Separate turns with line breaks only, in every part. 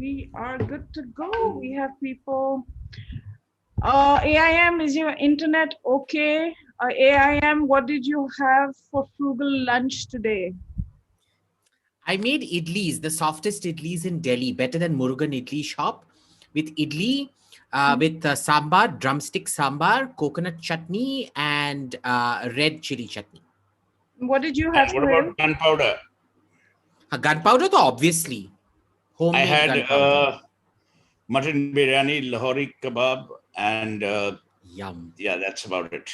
We are good to go. We have people. AIM, is your internet okay? AIM, what did you have for frugal lunch today?
I made idlis, the softest idlis in Delhi, better than Murugan Idli shop, with idli, with sambar, drumstick sambar, coconut chutney, and red chili chutney.
What did you have,
And what
Suhel?
about gunpowder?
Gunpowder, though, obviously.
I
Homemade
had
gunpowder.
mutton biryani, Lahori kebab, and
Yum.
yeah, that's about it.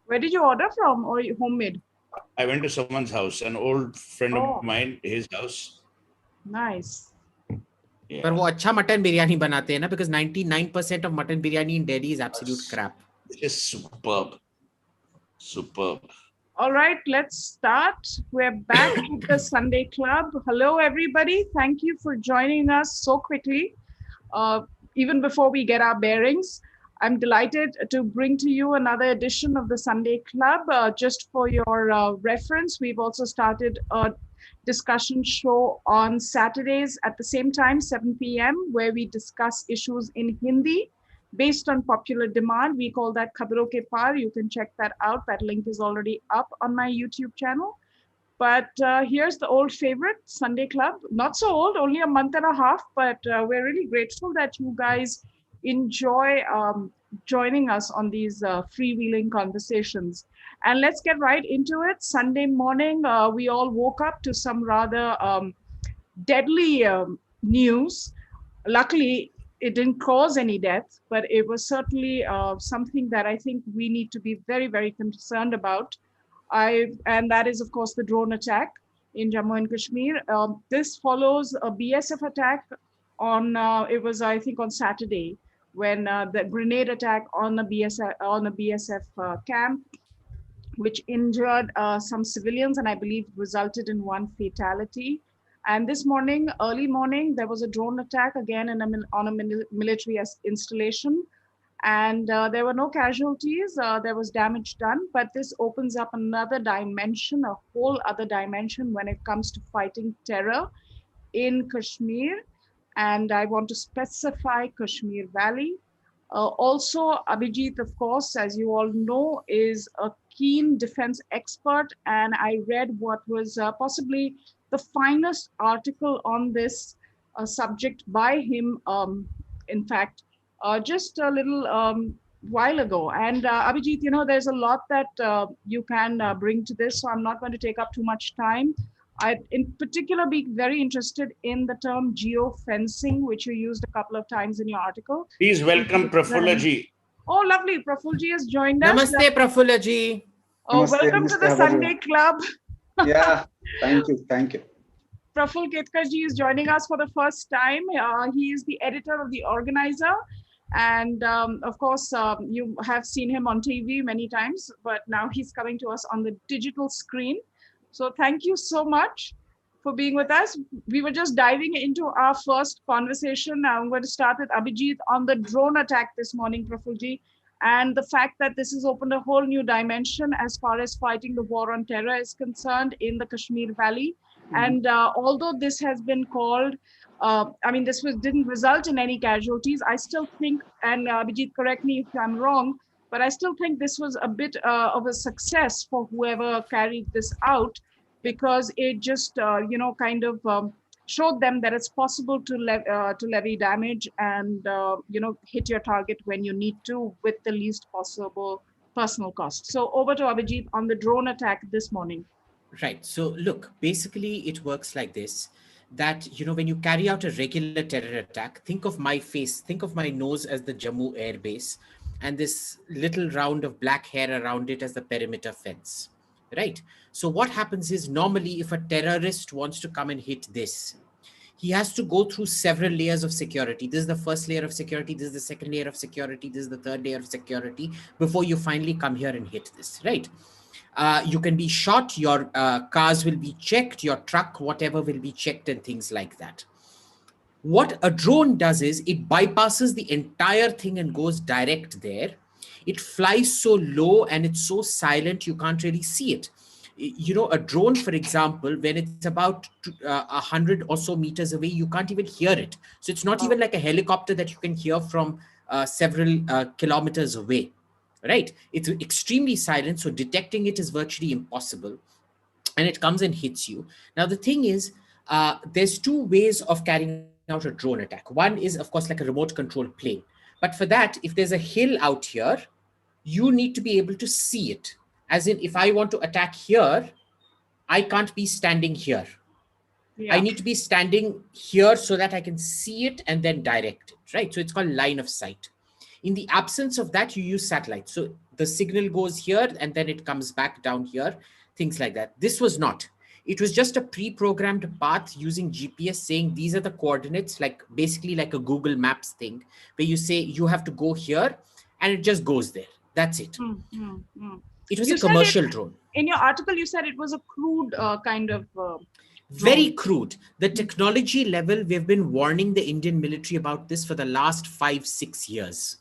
Where did you order from or homemade?
I went to someone's house, an old friend of
Oh,
mine, his house.
nice.
पर
Yeah,
वो अच्छा mutton biryani बनाते हैं ना, because 99% of mutton biryani in Delhi is absolute crap.
it is superb. Superb.
All right, let's start. We're back with the Sunday Club. Hello, everybody. Thank you for joining us so quickly. Even before we get our bearings, I'm delighted to bring to you another edition of the Sunday Club. Just for your reference, we've also started a discussion show on Saturdays at the same time, 7 p.m., where we discuss issues in Hindi based on popular demand. We call that Khabron Ke Paar. You can check that out. That link is already up on my YouTube channel. But here's the old favorite, Sunday Club. Not so old, only a month and a half, but we're really grateful that you guys enjoy joining us on these freewheeling conversations. And let's get right into it. Sunday morning, we all woke up to some rather deadly news. Luckily, it didn't cause any death, but it was certainly something that I think we need to be very, very concerned about. And that is, of course, the drone attack in Jammu and Kashmir. This follows a BSF attack on, it was, I think, on Saturday, when the grenade attack on a BSF camp, which injured some civilians and I believe resulted in one fatality. And this morning, early morning, there was a drone attack again on a military installation. And there were no casualties. There was damage done, but this opens up another dimension, a whole other dimension when it comes to fighting terror in Kashmir. And I want to specify Kashmir Valley. Also, Abhijit, of course, as you all know, is a keen defense expert. And I read what was possibly the finest article on this subject by him, in fact, just a little while ago. And Abhijit, you know, there's a lot that you can bring to this, so I'm not going to take up too much time. I'd in particular be very interested in the term geofencing, which you used a couple of times in your article.
Please welcome Prafulla ji.
Oh, lovely. Prafulla ji has joined us.
Namaste, Prafulla ji.
Oh,
Namaste,
welcome to
namaste,
the
how are you?
Sunday Club.
Yeah, thank you, thank you.
Prafulla Ketkar ji is joining us for the first time. He is the editor of The Organizer. And of course, you have seen him on TV many times, but now he's coming to us on the digital screen. So thank you so much for being with us. We were just diving into our first conversation. I'm going to start with Abhijit on the drone attack this morning, Prafulla, and the fact that this has opened a whole new dimension as far as fighting the war on terror is concerned in the Kashmir Valley. And although this has been called, this didn't result in any casualties. I still think, and Abhijit, correct me if I'm wrong, but I still think this was a bit of a success for whoever carried this out, because it just, showed them that it's possible to levy damage and, hit your target when you need to with the least possible personal cost. So over to Abhijit on the drone attack this morning.
Right. So look, basically it works like this, that, you know, when you carry out a regular terror attack, think of my face, think of my nose as the Jammu air base, and this little round of black hair around it as the perimeter fence, right? So what happens is, normally if a terrorist wants to come and hit this, he has to go through several layers of security. This is the first layer of security, this is the second layer of security, this is the third layer of security, before you finally come here and hit this, right? You can be shot, your cars will be checked, your truck, whatever, will be checked, and things like that. What a drone does is it bypasses the entire thing and goes direct there. It flies so low and it's so silent you can't really see it. A drone, for example, when it's about 100 or so meters away, you can't even hear it. So it's not even like a helicopter that you can hear from several kilometers away, right? It's extremely silent, so detecting it is virtually impossible, and it comes and hits you. Now, the thing is, there's two ways of carrying out a drone attack. One is, of course, like a remote control plane. But for that, if there's a hill out here, you need to be able to see it. As in, if I want to attack here, I can't be standing here. I need to be standing here so that I can see it and then direct it, right? So it's called line of sight. In the absence of that, you use satellite. So the signal goes here and then it comes back down here, things like that. This was not. It was just a pre-programmed path using GPS saying these are the coordinates, like basically like a Google Maps thing, where you say you have to go here and it just goes there. That's it. It was a commercial drone.
In your article, you said it was a crude kind of...
Very crude. The technology level, we've been warning the Indian military about this for the last 5-6 years.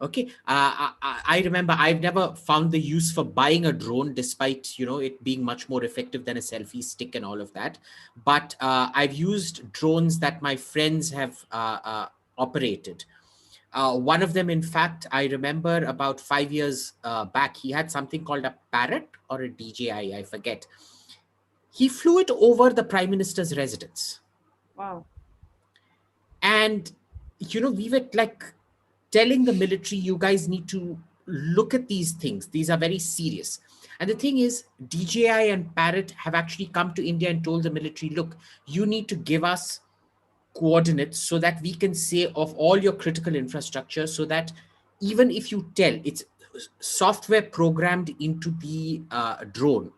Okay. I remember I've never found the use for buying a drone, despite, it being much more effective than a selfie stick and all of that. But I've used drones that my friends have operated. One of them, in fact, I remember about 5 years back, he had something called a Parrot or a DJI, I forget. He flew it over the Prime Minister's residence.
Wow.
And, we were like telling the military, you guys need to look at these things. These are very serious. And the thing is, DJI and Parrot have actually come to India and told the military, look, you need to give us coordinates so that we can say of all your critical infrastructure, so that even if you tell, it's software programmed into the drone,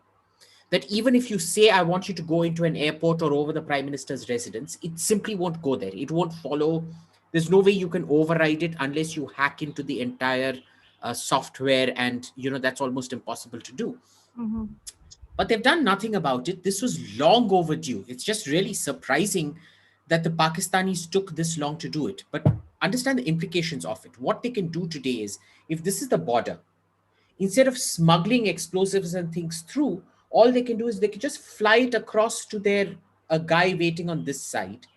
that even if you say, I want you to go into an airport or over the Prime Minister's residence, it simply won't go there. It won't follow. There's no way you can override it unless you hack into the entire software. And, that's almost impossible to do. But they've done nothing about it. This was long overdue. It's just really surprising that the Pakistanis took this long to do it. But understand the implications of it. What they can do today is, if this is the border, instead of smuggling explosives and things through, all they can do is they can just fly it across to a guy waiting on this side.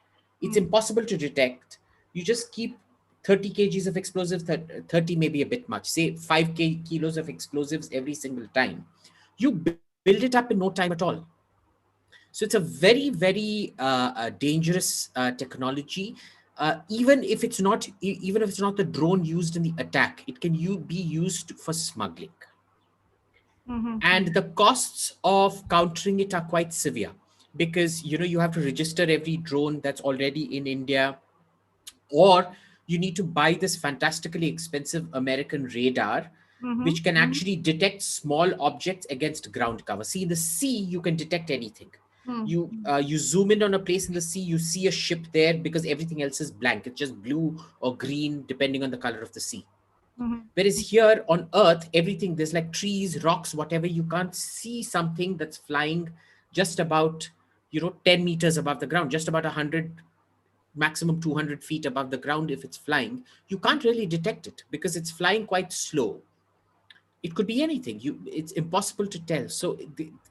It's impossible to detect. You just keep 30 kgs of explosives, 30 may be a bit much, say 5 kilos of explosives every single time. You build it up in no time at all. So it's a very, very dangerous technology. Even if it's not the drone used in the attack, it can be used for smuggling. And the costs of countering it are quite severe, because you have to register every drone that's already in India, or you need to buy this fantastically expensive American radar, which can actually detect small objects against ground cover. See, in the sea, you can detect anything. You zoom in on a place in the sea, you see a ship there because everything else is blank. It's just blue or green, depending on the color of the sea. Whereas here on Earth, everything, there's like trees, rocks, whatever. You can't see something that's flying just about, 10 meters above the ground, just about 100, maximum 200 feet above the ground. If it's flying, you can't really detect it because it's flying quite slow. It could be anything. It's impossible to tell. So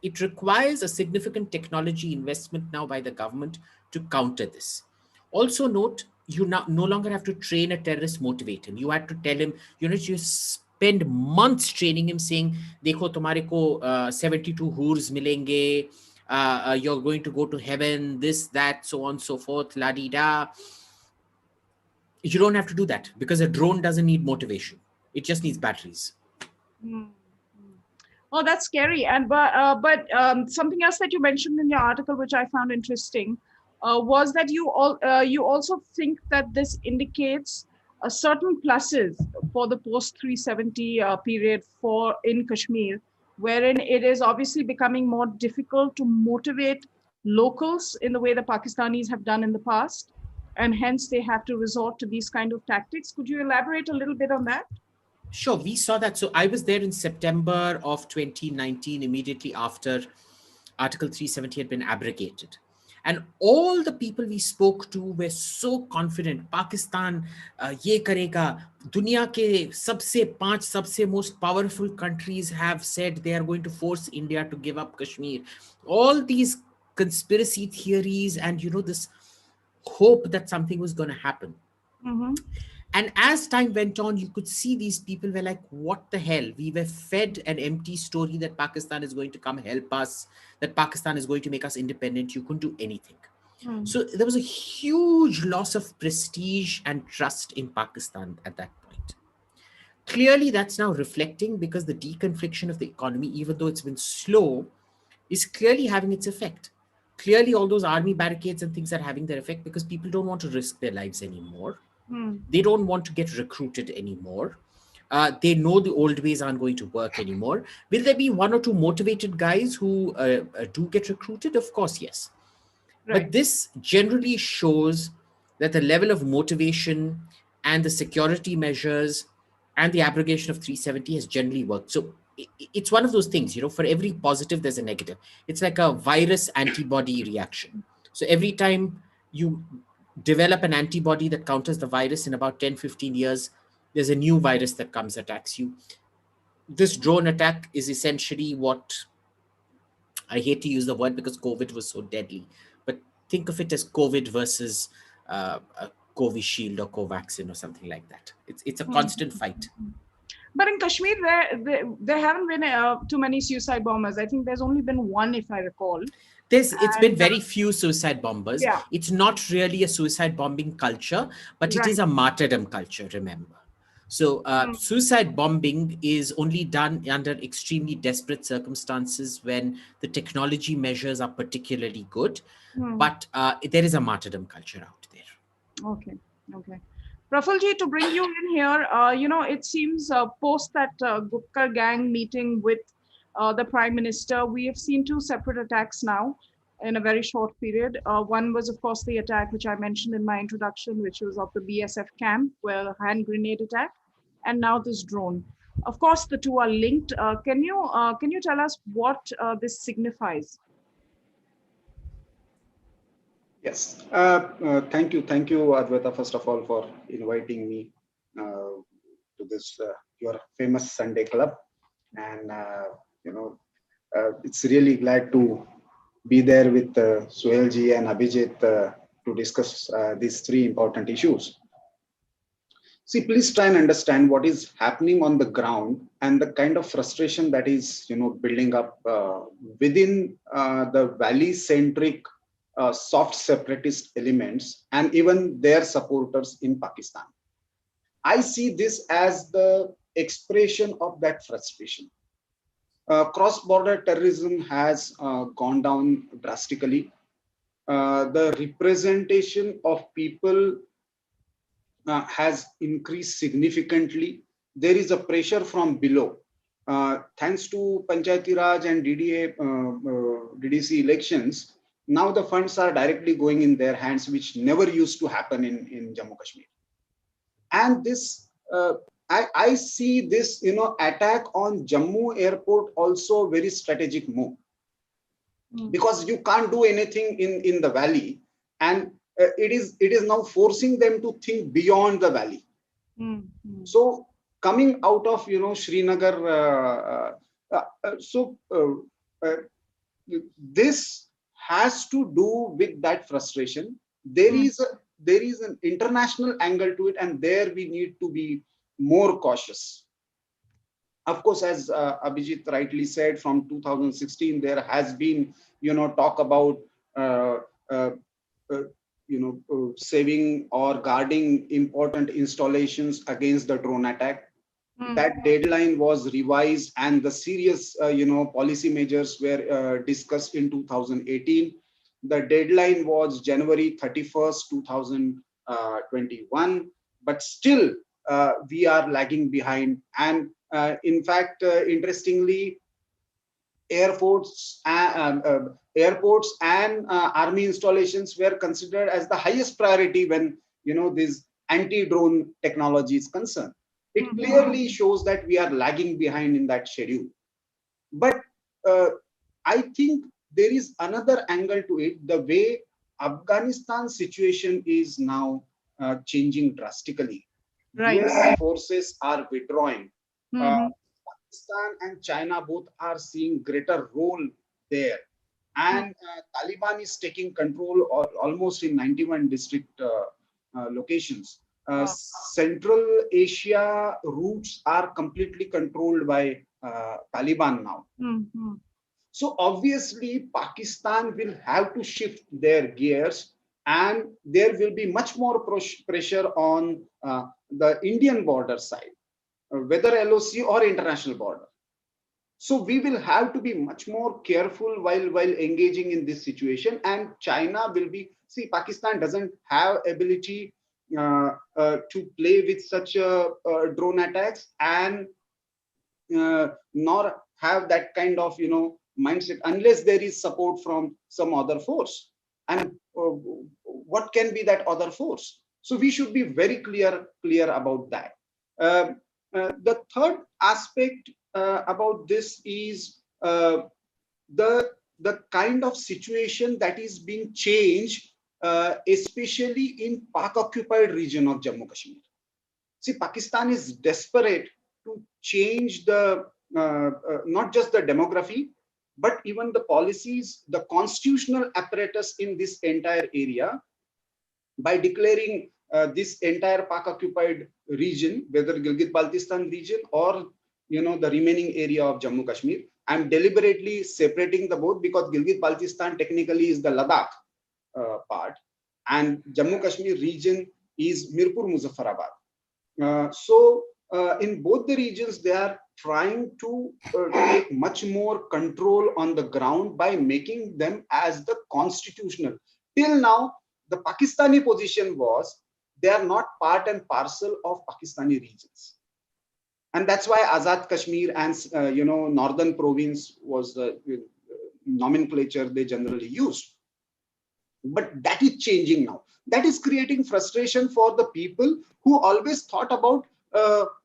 it requires a significant technology investment now by the government to counter this. Also note, you no longer have to train a terrorist, motivate him. You had to tell him, you spend months training him, saying, Dekho, tumhare ko 72 hoors milenge, you're going to go to heaven, this, that, so on, so forth, la-di-da. You don't have to do that because a drone doesn't need motivation. It just needs batteries.
Oh, that's scary. And but something else that you mentioned in your article, which I found interesting, was that you also think that this indicates certain pluses for the post 370 period in Kashmir, wherein it is obviously becoming more difficult to motivate locals in the way the Pakistanis have done in the past, and hence they have to resort to these kind of tactics. Could you elaborate a little bit on that?
Sure, we saw that. So I was there in September of 2019, immediately after Article 370 had been abrogated. And all the people we spoke to were so confident. Pakistan, ye karega. Dunia ke sabse most powerful countries have said they are going to force India to give up Kashmir. All these conspiracy theories and, this hope that something was going to happen.
Mm-hmm.
And as time went on, you could see these people were like, what the hell? We were fed an empty story that Pakistan is going to come help us, that Pakistan is going to make us independent. You couldn't do anything.
Mm.
So there was a huge loss of prestige and trust in Pakistan at that point. Clearly, that's now reflecting because the deconfliction of the economy, even though it's been slow, is clearly having its effect. Clearly, all those army barricades and things are having their effect because people don't want to risk their lives anymore. They don't want to get recruited anymore. They know the old ways aren't going to work anymore. Will there be one or two motivated guys who do get recruited? Of course, yes.
Right.
But this generally shows that the level of motivation and the security measures and the abrogation of 370 has generally worked. So it's one of those things, for every positive, there's a negative. It's like a virus antibody reaction. So every time you develop an antibody that counters the virus in about 10, 15 years, there's a new virus that comes, attacks you. This drone attack is essentially what, I hate to use the word because COVID was so deadly, but think of it as COVID versus a Covishield or Covaxin or something like that. It's a constant fight.
But in Kashmir, there haven't been too many suicide bombers. I think there's only been one, if I recall.
It's been very few suicide bombers.
Yeah.
It's not really a suicide bombing culture, but it is a martyrdom culture, remember. So suicide bombing is only done under extremely desperate circumstances when the technology measures are particularly good. But there is a martyrdom culture out there.
Okay. Prafulji, to bring you in here, it seems post that Gupkar gang meeting with the Prime Minister, we have seen two separate attacks now in a very short period. One was, of course, the attack which I mentioned in my introduction, which was of the BSF camp, where a hand grenade attack, and now this drone. Of course, the two are linked. Can you tell us what this signifies?
Yes. Thank you, Advaita, first of all, for inviting me to this your famous Sunday club, and it's really glad to be there with Suhel ji and Abhijit to discuss these three important issues. See, please try and understand what is happening on the ground and the kind of frustration that is, building up within the valley-centric soft separatist elements and even their supporters in Pakistan. I see this as the expression of that frustration. Cross-border terrorism has gone down drastically. The representation of people has increased significantly. There is a pressure from below. Thanks to Panchayati Raj and DDC elections, now the funds are directly going in their hands, which never used to happen in Jammu Kashmir. And this, I see this, attack on Jammu airport also very strategic move, because you can't do anything in the valley, and it is now forcing them to think beyond the valley. So coming out of Srinagar, this has to do with that frustration. There is an international angle to it, and there we need to be more cautious. Of course, as Abhijit rightly said, from 2016 there has been talk about saving or guarding important installations against the drone attack. That deadline was revised, and the serious policy measures were discussed in 2018. The deadline was January 31st, 2021, but still we are lagging behind. And in fact, interestingly, airports and army installations were considered as the highest priority when this anti-drone technology is concerned. It clearly shows that we are lagging behind in that schedule. But I think there is another angle to it, the way Afghanistan situation is now changing drastically.
Right.
US forces are withdrawing.
Mhm.
Pakistan and China both are seeing greater role there. And Taliban is taking control almost in 91 district locations.
Wow.
Central Asia routes are completely controlled by Taliban now.
Mhm.
So obviously, Pakistan will have to shift their gears, and there will be much more pressure on the Indian border side, whether LOC or international border. So we will have to be much more careful while engaging in this situation. And China will be, see, Pakistan doesn't have ability to play with such drone attacks, and nor have that kind of mindset unless there is support from some other force. And what can be that other force? So we should be very clear about that. The third aspect about this is the kind of situation that is being changed, especially in Pak occupied region of Jammu Kashmir. See, Pakistan is desperate to change the not just the demography, but even the policies, the constitutional apparatus in this entire area, by declaring this entire Pak occupied region, whether Gilgit-Baltistan region or the remaining area of Jammu Kashmir. I'm deliberately separating the both because Gilgit-Baltistan technically is the Ladakh part, and Jammu Kashmir region is Mirpur Muzaffarabad. So in both the regions, they are trying to take much more control on the ground by making them as the constitutional. Till now, the Pakistani position was they are not part and parcel of Pakistani regions. And that's why Azad Kashmir and northern province was the nomenclature they generally used. But that is changing now. That is creating frustration for the people who always thought about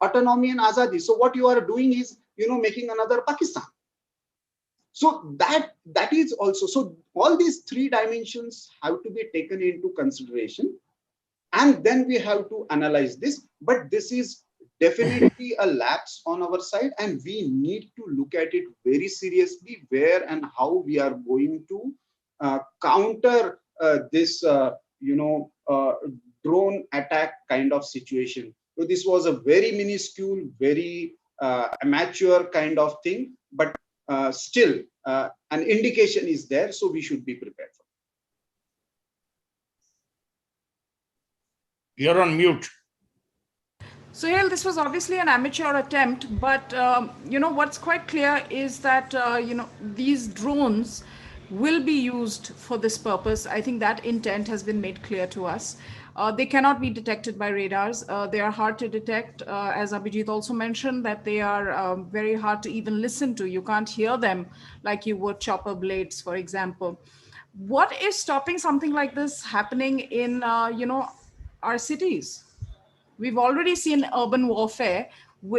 autonomy and azadi. So what you are doing is, making another Pakistan. So that is also, so all these three dimensions have to be taken into consideration, and then we have to analyze this. But this is definitely a lapse on our side, and we need to look at it very seriously, where and how we are going to counter this drone attack kind of situation. So this was a very minuscule, very amateur kind of thing, but still an indication is there, so we should be prepared for it.
You're on mute.
Suhel, this was obviously an amateur attempt, but what's quite clear is that these drones will be used for this purpose. I think that intent has been made clear to us. They cannot be detected by radars. They are hard to detect, as Abhijit also mentioned, that they are very hard to even listen to. You can't hear them like you would chopper blades, for example. What is stopping something like this happening in our cities? We've already seen urban warfare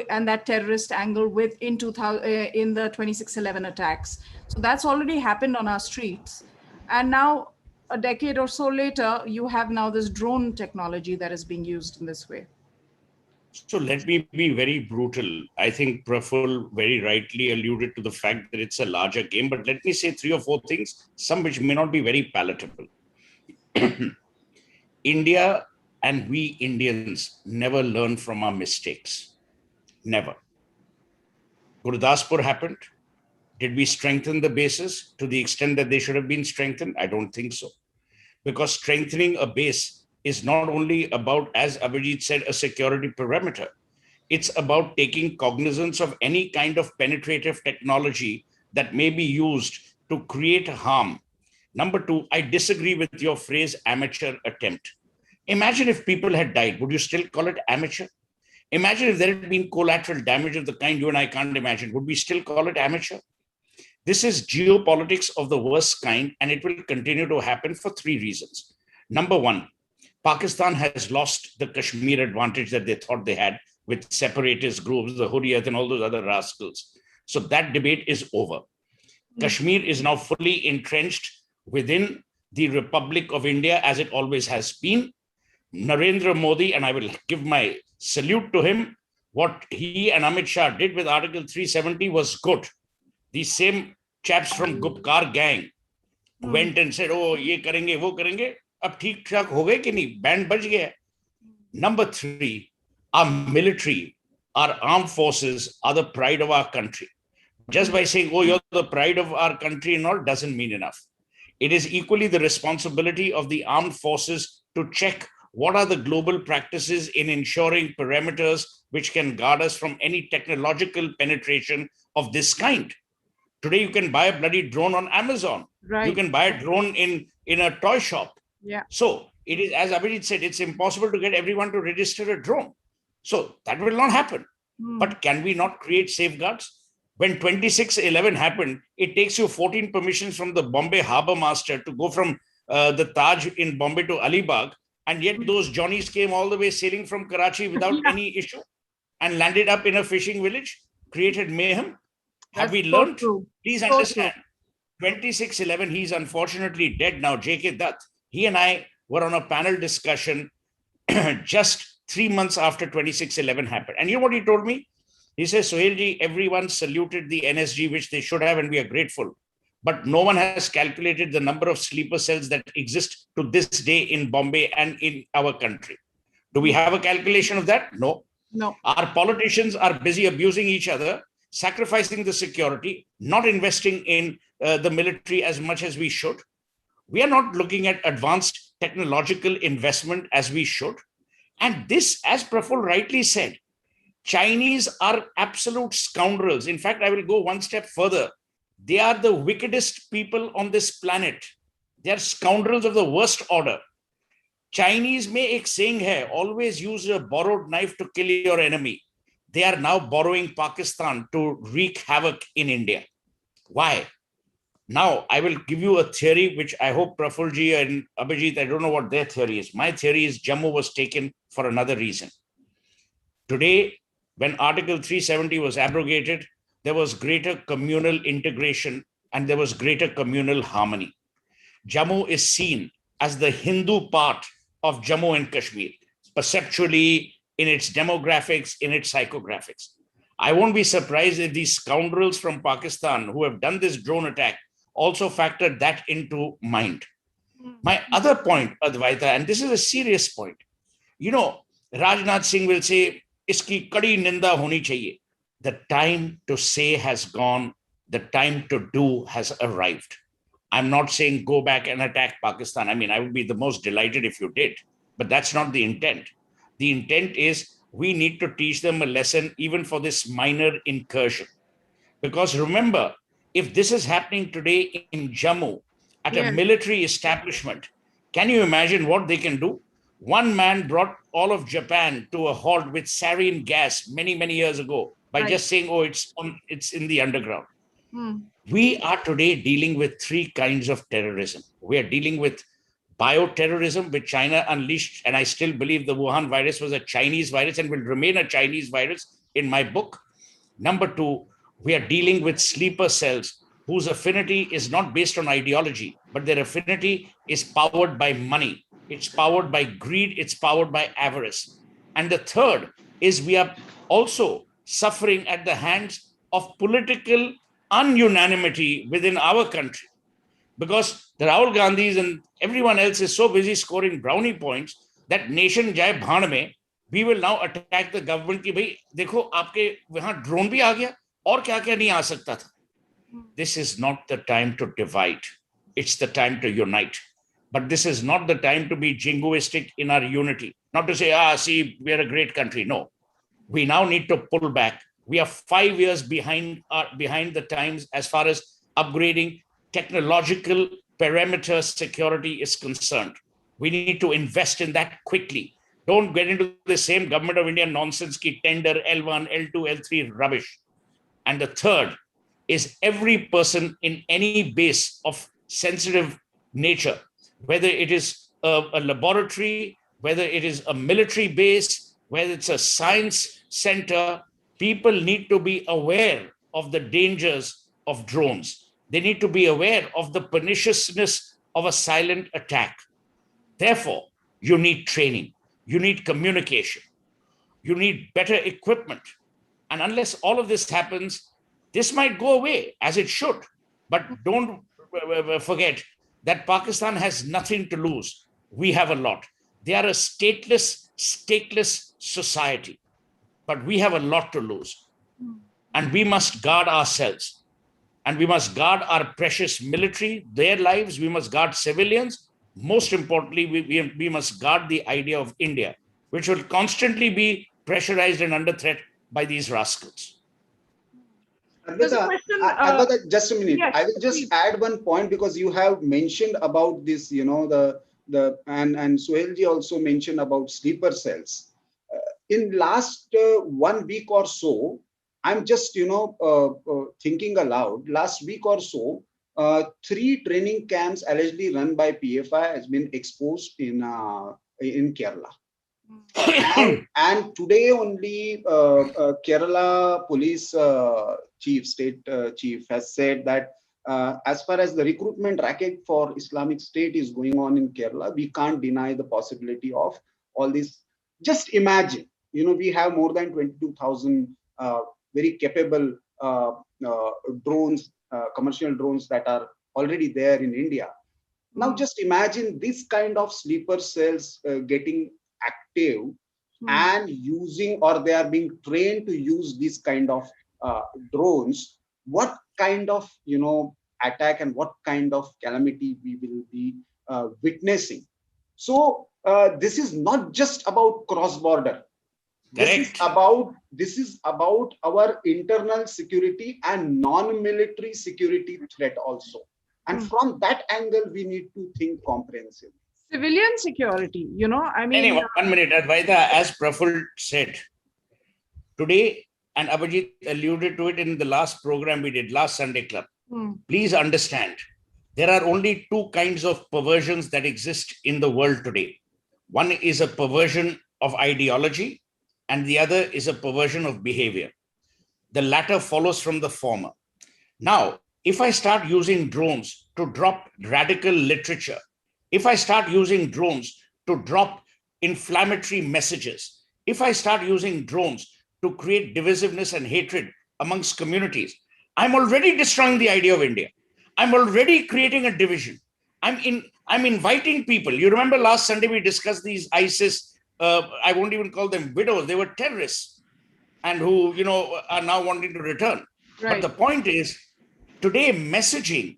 and that terrorist angle in the 26/11 attacks. So that's already happened on our streets. And now, a decade or so later, you have now this drone technology that is being used in this way.
So let me be very brutal. I think Prafulla very rightly alluded to the fact that it's a larger game, but let me say 3 or 4 things, some which may not be very palatable. India and we Indians never learn from our mistakes. Never. Gurdaspur happened. Did we strengthen the bases to the extent that they should have been strengthened? I don't think so. Because strengthening a base is not only about, as Abhijit said, a security perimeter. It's about taking cognizance of any kind of penetrative technology that may be used to create harm. Number 2, I disagree with your phrase amateur attempt. Imagine if people had died. Would you still call it amateur? Imagine if there had been collateral damage of the kind you and I can't imagine. Would we still call it amateur? This is geopolitics of the worst kind, and it will continue to happen for 3 reasons. Number 1, Pakistan has lost the Kashmir advantage that they thought they had with separatist groups, the Hurriyat and all those other rascals. So that debate is over. Kashmir is now fully entrenched within the Republic of India as it always has been. Narendra Modi, and I will give my salute to him, what he and Amit Shah did with Article 370 was good. These same chaps from Gupkar gang went and said, oh, ye karenge, wo karenge. Ab theek thak ho gaye ki nahi? Band baj gaya. Number 3, our military, our armed forces are the pride of our country. Just by saying, oh, you're the pride of our country and all doesn't mean enough. It is equally the responsibility of the armed forces to check what are the global practices in ensuring parameters which can guard us from any technological penetration of this kind. Today, you can buy a bloody drone on Amazon.
Right.
You can buy a drone in a toy shop.
Yeah.
So it is, as Abhijit said, it's impossible to get everyone to register a drone. So that will not happen. But can we not create safeguards? When 26/11 happened, it takes you 14 permissions from the Bombay Harbour Master to go from the Taj in Bombay to Alibag. And yet those Johnnies came all the way sailing from Karachi without any issue and landed up in a fishing village, created mayhem. Have we learned? Please understand. 26/11, he's unfortunately dead now, J.K. Dutt. He and I were on a panel discussion just 3 months after 26/11 happened. And you know what he told me? He says, Suhelji, everyone saluted the NSG, which they should have, and we are grateful. But no one has calculated the number of sleeper cells that exist to this day in Bombay and in our country. Do we have a calculation of that? No.
No.
Our politicians are busy abusing each other, sacrificing the security, not investing in the military as much as we should. We are not looking at advanced technological investment as we should. And this, as Prafulla rightly said, Chinese are absolute scoundrels. In fact, I will go one step further. They are the wickedest people on this planet. They are scoundrels of the worst order. Chinese mein ek saying hai, always use a borrowed knife to kill your enemy. They are now borrowing Pakistan to wreak havoc in India. Why? Now, I will give you a theory, which I hope Prafulla and Abhijit, I don't know what their theory is. My theory is Jammu was taken for another reason. Today, when Article 370 was abrogated, there was greater communal integration and there was greater communal harmony. Jammu is seen as the Hindu part of Jammu and Kashmir, perceptually, in its demographics, in its psychographics. I won't be surprised if these scoundrels from Pakistan who have done this drone attack also factored that into mind. My other point, Advaita, and this is a serious point, you know, Rajnath Singh will say, iski kadi ninda honi chahiye. The time to say has gone. The time to do has arrived. I'm not saying go back and attack Pakistan. I mean, I would be the most delighted if you did, but that's not the intent. The intent is we need to teach them a lesson even for this minor incursion. Because remember, if this is happening today in Jammu at a military establishment, can you imagine what they can do? One man brought all of Japan to a halt with sarin gas many, many years ago by just saying, oh, it's in the underground. We are today dealing with 3 kinds of terrorism. We are dealing with bioterrorism, which China unleashed, and I still believe the Wuhan virus was a Chinese virus and will remain a Chinese virus in my book. Number 2, we are dealing with sleeper cells whose affinity is not based on ideology, but their affinity is powered by money. It's powered by greed. It's powered by avarice. And the third is we are also suffering at the hands of political ununanimity within our country. Because the Rahul Gandhis and everyone else is so busy scoring brownie points that nation jai bhaan mein, we will now attack the government ki bhai, dekho, aapke wahan drone bhi aa gaya, aur kya kya nahi aa sakta tha. This is not the time to divide. It's the time to unite. But this is not the time to be jingoistic in our unity. Not to say, see, we're a great country. No. We now need to pull back. We are 5 years behind the times as far as upgrading technological perimeter security is concerned. We need to invest in that quickly. Don't get into the same government of India nonsense ki tender, L1, L2, L3 rubbish. And the third is every person in any base of sensitive nature, whether it is a laboratory, whether it is a military base, whether it's a science center, people need to be aware of the dangers of drones. They need to be aware of the perniciousness of a silent attack. Therefore, you need training, you need communication, you need better equipment. And unless all of this happens, this might go away, as it should. But don't forget that Pakistan has nothing to lose. We have a lot. They are a stateless society, but we have a lot to lose. And we must guard ourselves. And we must guard our precious military, their lives. We must guard civilians. Most importantly, we must guard the idea of India, which will constantly be pressurized and under threat by these rascals.
Advaita, just a minute.
Yes,
I will just add one point, because you have mentioned about this, and Suhelji also mentioned about sleeper cells. In last 1 week or so, I'm just, thinking aloud. Last week or so, 3 training camps allegedly run by PFI has been exposed in Kerala. And today only Kerala police state chief has said that as far as the recruitment racket for Islamic State is going on in Kerala, we can't deny the possibility of all this. Just imagine, we have more than 22,000 very capable drones, commercial drones that are already there in India. Now just imagine this kind of sleeper cells getting active and using, or they are being trained to use this kind of drones. What kind of attack and what kind of calamity we will be witnessing. So this is not just about cross-border. This is about our internal security and non-military security threat also. And from that angle, we need to think comprehensively.
Civilian security,
Anyway, 1 minute, Advaita, as Prafulla said, today, and Abhijit alluded to it in the last program we did, last Sunday Club. Please understand, there are only 2 kinds of perversions that exist in the world today. One is a perversion of ideology, and the other is a perversion of behavior. The latter follows from the former. Now, if I start using drones to drop radical literature, if I start using drones to drop inflammatory messages, if I start using drones to create divisiveness and hatred amongst communities, I'm already destroying the idea of India. I'm already creating a division. I'm inviting people. You remember last Sunday we discussed these ISIS, I won't even call them widows, they were terrorists, and who are now wanting to return. Right. But the point is, today messaging,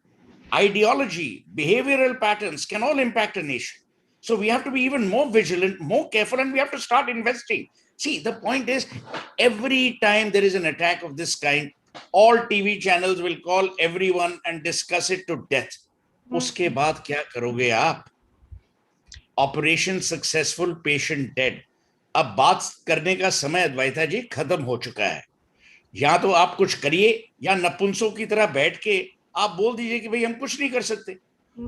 ideology, behavioral patterns can all impact a nation. So we have to be even more vigilant, more careful, and we have to start investing. See, the point is, every time there is an attack of this kind, all TV channels will call everyone and discuss it to death. Uske baad kya karoge aap? Operation successful, patient dead. अब बात करने का समय अद्वैता जी खत्म हो चुका है. या तो आप कुछ करिए, या नपुंसकों की तरह बैठ के आप बोल दीजिए कि भाई हम कुछ नहीं कर सकते.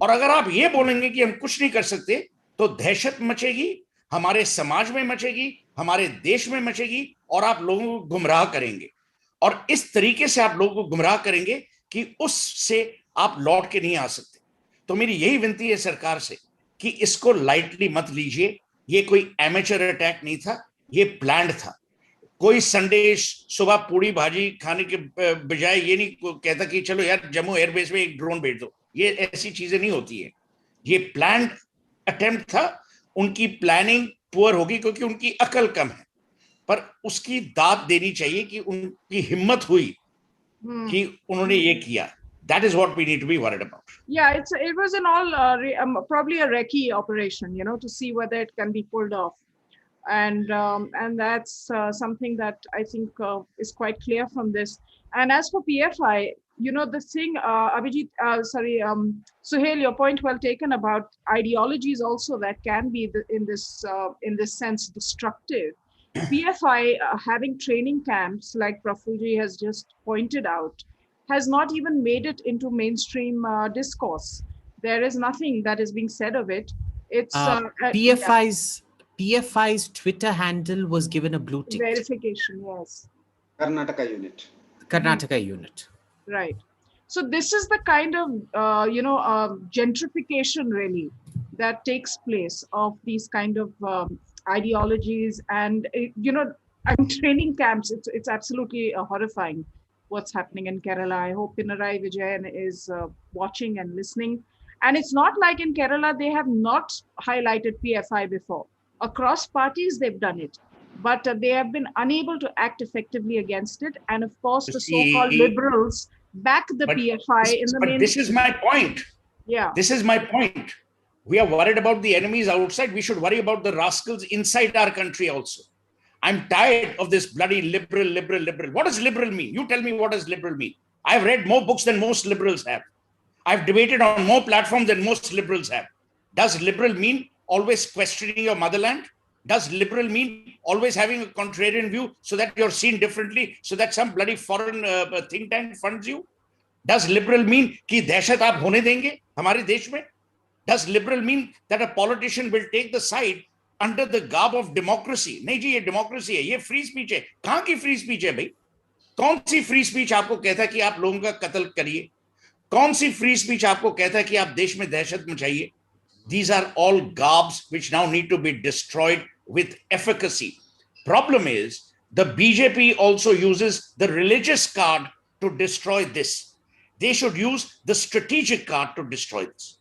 और अगर आप ये बोलेंगे कि हम कुछ नहीं कर सकते, तो दहशत मचेगी, हमारे समाज में मचेगी, हमारे देश में मचेगी, और आप लोगों को गुमराह करेंगे. और इस तरीके से आप लोगों को गुमराह करेंगे कि उससे आप लौट के नहीं आ सकते. तो मेरी यही विनती है सरकार से कि इसको लाइटली मत लीजिए. ये कोई एमेचर अटैक नहीं था, ये प्लान्ड था. कोई संडे सुबह पूड़ी भाजी खाने के बजाय ये नहीं कहता कि चलो यार जम्मू एयरबेस में एक ड्रोन भेज दो. ये ऐसी चीजें नहीं होती है. ये प्लान्ड अटेम्प्ट था. उनकी प्लानिंग पुअर होगी क्योंकि उनकी अकल कम है, पर उसकी दाद देनी चाहिए कि उनकी हिम्मत हुई कि उन्होंने ये किया. That is what we need to be worried about.
Yeah, it was an all probably a recce operation, to see whether it can be pulled off, and that's something that I think is quite clear from this. And as for PFI, the thing, Abhijit, Suhel, your point well taken about ideologies also that can be in this sense destructive. PFI having training camps like Prafulla has just pointed out has not even made it into mainstream discourse. There is nothing that is being said of it. It's
PFI's Twitter handle was given a blue tick.
Verification, yes.
Karnataka unit.
Karnataka unit.
Right. So this is the kind of gentrification really that takes place of these kind of ideologies, and I'm training camps. It's absolutely horrifying what's happening in Kerala. I hope Pinarayi Vijayan is watching and listening. And it's not like in Kerala they have not highlighted PFI before. Across parties they've done it, but they have been unable to act effectively against it. And of course, the so-called
See,
liberals back the PFI in the
but this is
mainstream.
my point.
Yeah.
This is my point. We are worried about the enemies outside. We should worry about the rascals inside our country also. I'm tired of this bloody liberal. What does liberal mean? You tell me, what does liberal mean? I've read more books than most liberals have. I've debated on more platforms than most liberals have. Does liberal mean always questioning your motherland? Does liberal mean always having a contrarian view so that you're seen differently, so that some bloody foreign think tank funds you? Does liberal mean कि दहशत आप होने देंगे हमारे देश में? Does liberal mean that a politician will take the side under the garb of democracy? नहीं जी, ये democracy है, ये free speech है. कहाँ की free speech है भाई? कौन सी free speech आपको कहता है कि आप लोगों का कत्ल करिए? कौन सी free speech आपको कहता है कि आप देश में दहशत मचाइए? These are all garbs which now need to be destroyed with efficacy. Problem is, the BJP also uses the religious card to destroy this. They should use the strategic card to destroy this.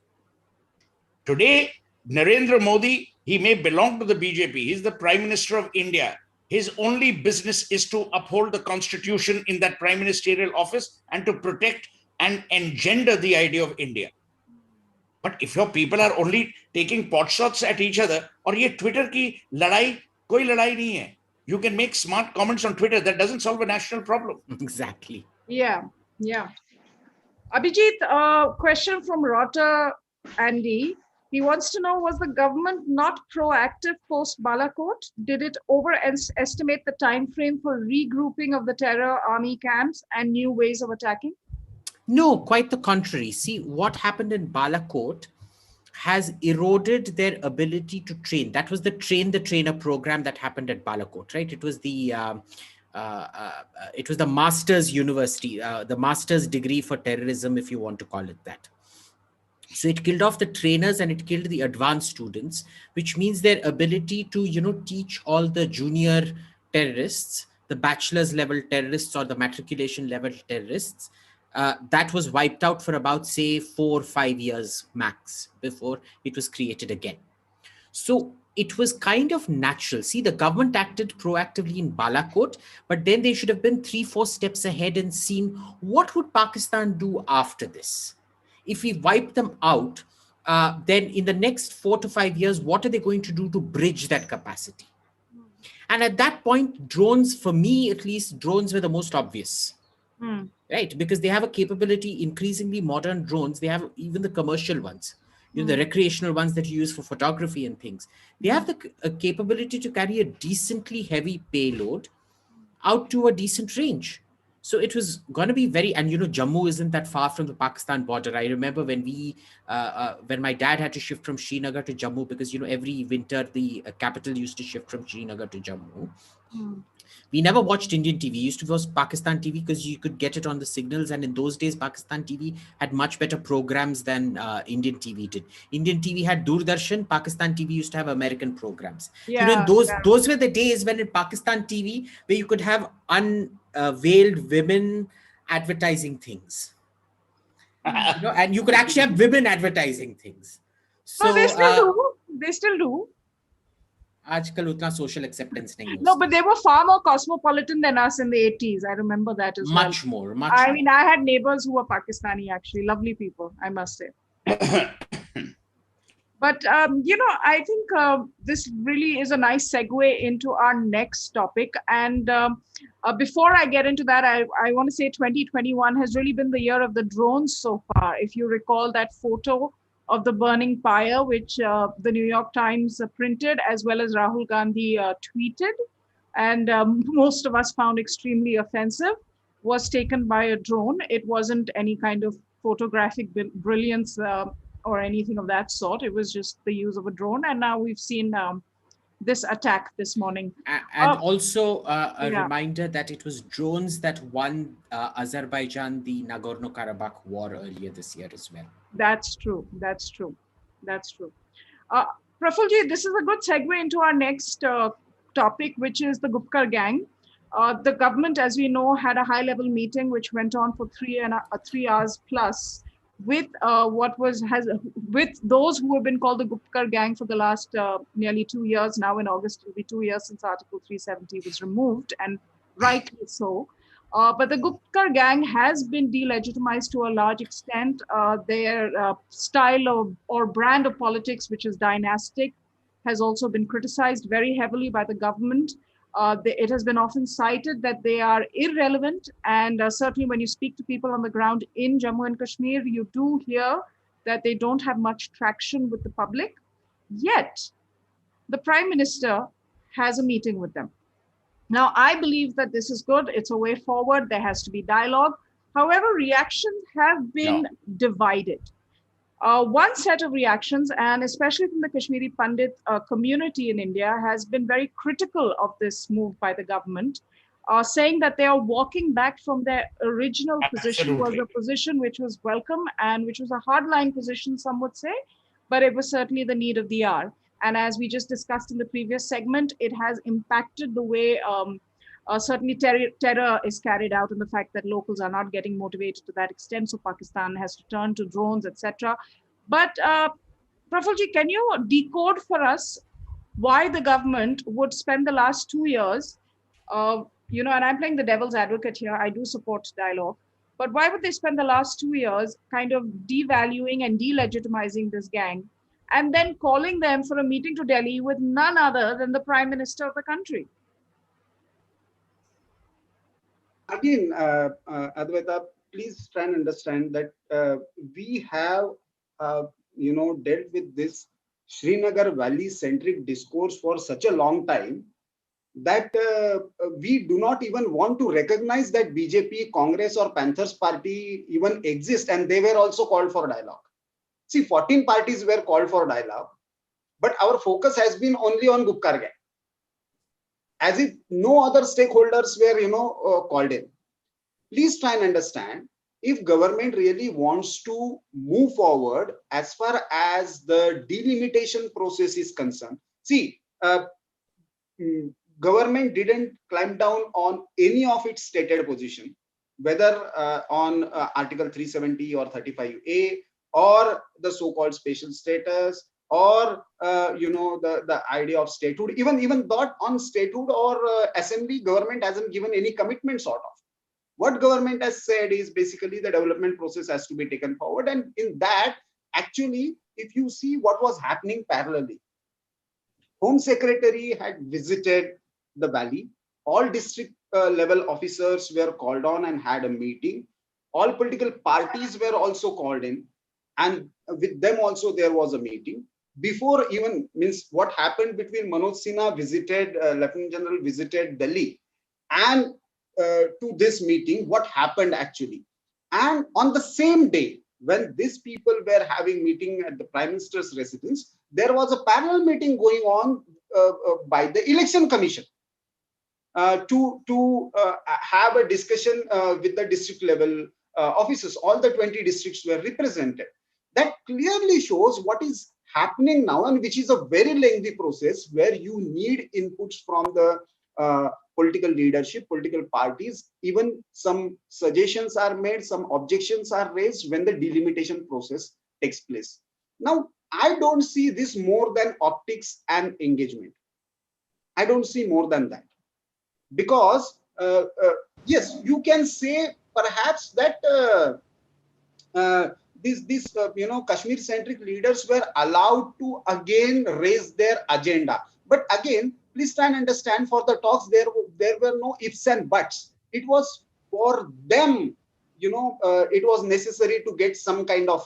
Today, Narendra Modi, he may belong to the BJP. He's the Prime Minister of India. His only business is to uphold the constitution in that prime ministerial office and to protect and engender the idea of India. But if your people are only taking pot shots at each other, or ye Twitter ki ladai, koi ladai nahi hai. You can make smart comments on Twitter. That doesn't solve a national problem.
Exactly.
Yeah. Abhijit, question from Rota Andy. He wants to know, was the government not proactive post Balakot? Did it overestimate the time frame for regrouping of the terror army camps and new ways of attacking?
No, quite the contrary. See, what happened in Balakot has eroded their ability to train. That was the train the trainer program that happened at Balakot, right? It was the master's university, the master's degree for terrorism, if you want to call it that. So it killed off the trainers and it killed the advanced students, which means their ability to, teach all the junior terrorists, the bachelor's level terrorists or the matriculation level terrorists, that was wiped out for about, say, 4 or 5 years max before it was created again. So it was kind of natural. See, the government acted proactively in Balakot, but then they should have been 3-4 steps ahead and seen what would Pakistan do after this. If we wipe them out, then in the next 4 to 5 years, what are they going to do to bridge that capacity? And at that point, drones, for me at least, drones were the most obvious. Right? Because they have a capability, increasingly modern drones, they have even the commercial ones, the recreational ones that you use for photography and things. They have the capability to carry a decently heavy payload out to a decent range. So it was going to be very, and Jammu isn't that far from the Pakistan border. I remember when when my dad had to shift from Srinagar to Jammu, because, every winter the capital used to shift from Srinagar to Jammu. We never watched Indian TV. We used to watch Pakistan TV because you could get it on the signals. And in those days, Pakistan TV had much better programs than Indian TV did. Indian TV had Doordarshan. Pakistan TV used to have American programs.
Yeah,
those were the days when in Pakistan TV, where you could have unveiled women advertising things. And you could actually have women advertising things.
So they still do. They still do.
आजकल उतना social acceptance नहीं है.
No, but they were far more cosmopolitan than us in the 80s. I remember that as well.
Much more.
I mean, I had neighbors who were Pakistani, actually. Lovely people, I must say. But, I think this really is a nice segue into our next topic. And before I get into that, I want to say 2021 has really been the year of the drones so far. If you recall that photo of the burning pyre, which the New York Times printed, as well as Rahul Gandhi tweeted, and most of us found extremely offensive, was taken by a drone. It wasn't any kind of photographic brilliance or anything of that sort. It was just the use of a drone. And now we've seen this attack this morning.
And also a
Yeah.
reminder that it was drones that won Azerbaijan the Nagorno-Karabakh war earlier this year as well.
That's true. That's true. That's true. Uh, Prafulji, this is a good segue into our next topic, which is the Gupkar gang. The government, as we know, had a high-level meeting which went on for 3 hours plus with with those who have been called the Gupkar gang for the last nearly 2 years. Now in August, it will be 2 years since Article 370 was removed, and rightly so. But the Gupkar gang has been delegitimized to a large extent. Their style or brand of politics, which is dynastic, has also been criticized very heavily by the government. It has been often cited that they are irrelevant. And certainly when you speak to people on the ground in Jammu and Kashmir, you do hear that they don't have much traction with the public. Yet, the Prime Minister has a meeting with them. Now, I believe that this is good. It's a way forward. There has to be dialogue. However, reactions have been divided. One set of reactions, and especially from the Kashmiri Pandit community in India, has been very critical of this move by the government, saying that they are walking back from their original position, was a position which was welcome and which was a hardline position, some would say, but it was certainly the need of the hour. And as we just discussed in the previous segment, it has impacted the way certainly terror is carried out, and the fact that locals are not getting motivated to that extent. So Pakistan has to turn to drones, etc. But Prafulji, can you decode for us why the government would spend the last 2 years, and I'm playing the devil's advocate here, I do support dialogue, but why would they spend the last 2 years kind of devaluing and delegitimizing this gang, and then calling them for a meeting to Delhi with none other than the Prime Minister of the country?
Again, Advaita, please try and understand that we have, dealt with this Srinagar Valley-centric discourse for such a long time that we do not even want to recognize that BJP, Congress, or Panthers Party even exist, and they were also called for dialogue. See, 14 parties were called for dialogue, but our focus has been only on Gupkar gang, as if no other stakeholders were, called in. Please try and understand, if government really wants to move forward as far as the delimitation process is concerned, see, government didn't climb down on any of its stated position, whether on Article 370 or 35A, or the so-called special status, or the idea of statehood. Even thought on statehood or assembly, government hasn't given any commitment sort of. What government has said is basically the development process has to be taken forward, and in that, actually, if you see what was happening parallelly, Home Secretary had visited the valley. All district level officers were called on and had a meeting. All political parties were also called in, and with them also there was a meeting. Before even means what happened between Manoj Sinha visited, Lieutenant General visited Delhi, and to this meeting, what happened actually. And on the same day, when these people were having meeting at the Prime Minister's residence, there was a parallel meeting going on by the Election Commission to have a discussion with the district level officers. All the 20 districts were represented. That clearly shows what is happening now, and which is a very lengthy process where you need inputs from the political leadership, political parties. Even some suggestions are made, some objections are raised when the delimitation process takes place. Now, I don't see this more than optics and engagement. I don't see more than that. Because, yes, you can say perhaps that these Kashmir-centric leaders were allowed to again raise their agenda. But again, please try and understand, for the talks, there were no ifs and buts. It was for them, it was necessary to get some kind of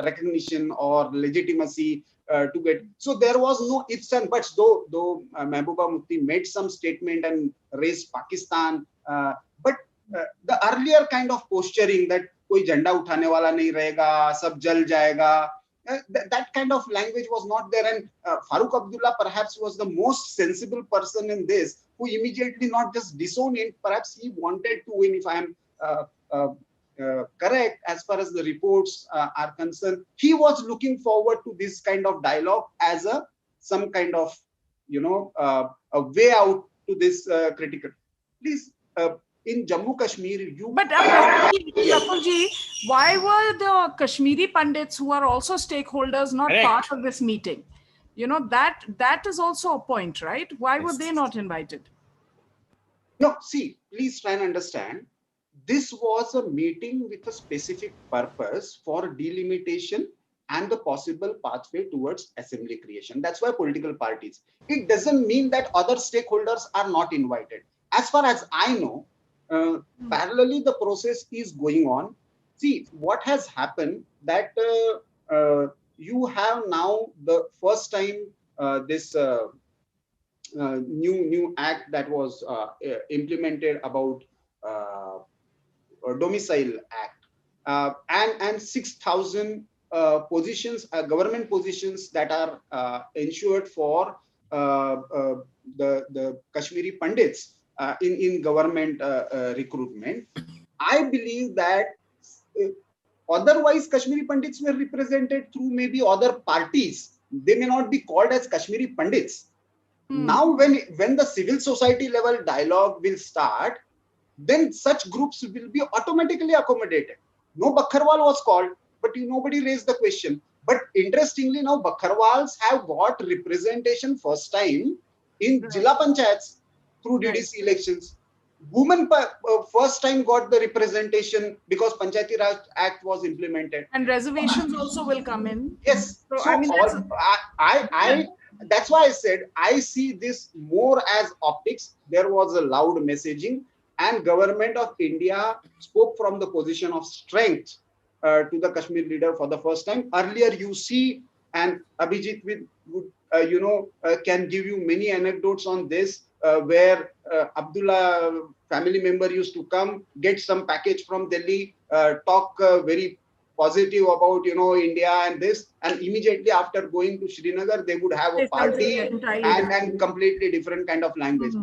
recognition or legitimacy to get. So there was no ifs and buts, though Mehbooba Mufti made some statement and raised Pakistan. But the earlier kind of posturing that koi jhanda uthane wala nahi rahega, sab jal jayega, that kind of language was not there. And Farooq Abdullah perhaps was the most sensible person in this, who immediately not just disowned it, perhaps he wanted to win, if I am correct, as far as the reports are concerned. He was looking forward to this kind of dialogue as some kind of, a way out to this critical. Please, in Jammu Kashmir,
But Prafulji, why were the Kashmiri Pandits, who are also stakeholders, not part of this meeting? That is also a point, right? Why were they not invited?
No, see, please try and understand. This was a meeting with a specific purpose for delimitation and the possible pathway towards assembly creation. That's why political parties. It doesn't mean that other stakeholders are not invited. As far as I know, parallelly the process is going on. See, what has happened that you have now the first time this new act that was implemented about domicile act, and 6,000 positions, government positions that are ensured for the Kashmiri Pandits in government recruitment. I believe that otherwise Kashmiri Pandits were represented through maybe other parties. They may not be called as Kashmiri Pandits. Now, when the civil society level dialogue will start, then such groups will be automatically accommodated. No Bakharwal was called, but nobody raised the question. But interestingly, now Bakharwals have got representation first time in Jilla Panchayats through DDC elections. Women first time got the representation because Panchayati Raj Act was implemented.
And reservations also will come in.
Yes. So I mean, that's why I said I see this more as optics. There was a loud messaging, and government of India spoke from the position of strength to the Kashmir leader for the first time. Earlier, you see, and Abhijit can give you many anecdotes on this, where Abdullah family member used to come, get some package from Delhi, talk very positive about India and this, and immediately after going to Srinagar, they would have a party and completely different kind of language.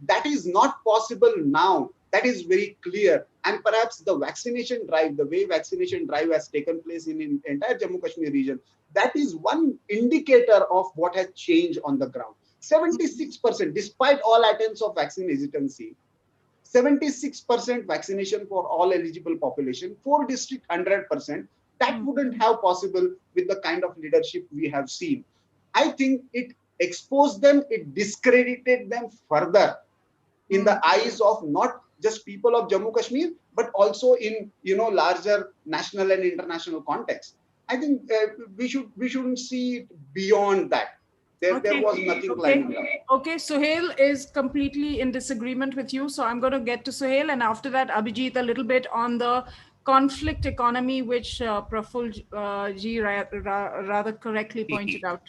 That is not possible now. That is very clear. And perhaps the vaccination drive, the way vaccination drive has taken place in entire Jammu Kashmir region, that is one indicator of what has changed on the ground. 76%, despite all attempts of vaccine hesitancy, 76% vaccination for all eligible population, 4 districts 100%. That wouldn't have possible with the kind of leadership we have seen. I think it exposed them, it discredited them further in the eyes of not just people of Jammu Kashmir, but also in larger national and international context. I think we shouldn't see it beyond that. There was nothing like that.
Okay, Suhel is completely in disagreement with you. So I'm going to get to Suhel. And after that, Abhijit, a little bit on the conflict economy, which Prafulla ji rather correctly pointed out.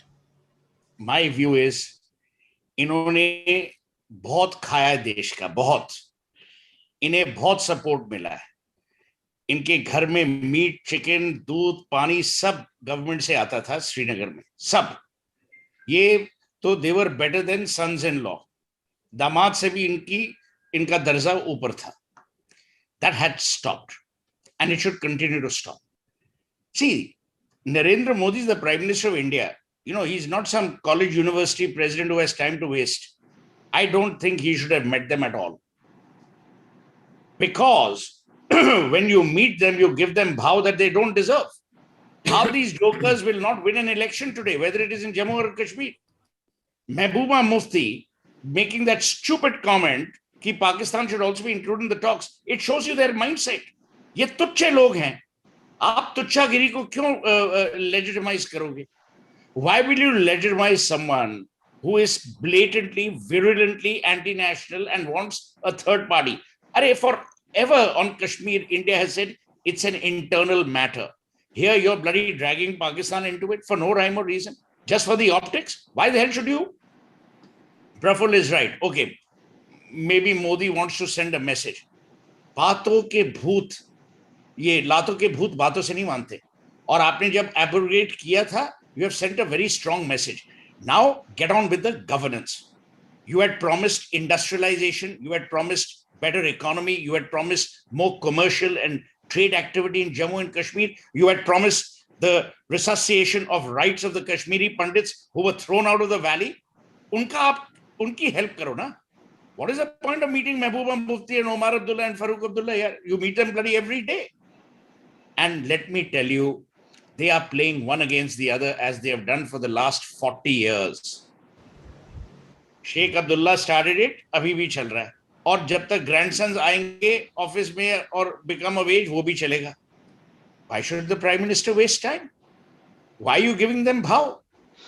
My view is, इन्होंने बहुत खाया देश का, बहुत, इन्हें बहुत support मिला है. इनके घर में मीट, चिकन, दूध, पानी सब गवर्नमेंट से आता था श्रीनगर में, सब. ये तो they were better than sons in law. दामाद से भी इनका दर्जा ऊपर था. That had stopped, and it should continue to stop. See, Narendra Modi is the Prime Minister of India. He's not some college university president who has time to waste. I don't think he should have met them at all. Because when you meet them, you give them bhav that they don't deserve. All these jokers will not win an election today, whether it is in Jammu or Kashmir. Mehbooba Mufti making that stupid comment that Pakistan should also be included in the talks. It shows you their mindset. ये तुच्चे लोग हैं. आप तुच्छागिरी को क्यों legitimize करोगे? Why will you legitimize someone who is blatantly, virulently anti-national and wants a third party? Forever on Kashmir, India has said it's an internal matter. Here you're bloody dragging Pakistan into it for no rhyme or reason, just for the optics. Why the hell should you? Prafulla is right. Okay, maybe Modi wants to send a message. बातों के भूत, ये लातों के भूत बातों से नहीं मानते. और आपने जब एब्रोगेट किया था, you have sent a very strong message. Now get on with the governance. You had promised industrialization, you had promised better economy, you had promised more commercial and trade activity in Jammu and Kashmir, you had promised the resuscitation of rights of the Kashmiri Pandits who were thrown out of the valley. Unki help karo na. What is the point of meeting Mehbooba Mufti and Omar Abdullah and Farooq Abdullah here? You meet them bloody every day. And let me tell you, they are playing one against the other as they have done for the last 40 years. Sheikh Abdullah started it, abhi bhi chal raha hai. और जब तक grandsons आएंगे office में और become of age, वो भी चलेगा. Why should the Prime Minister waste time? Why are you giving them bhav?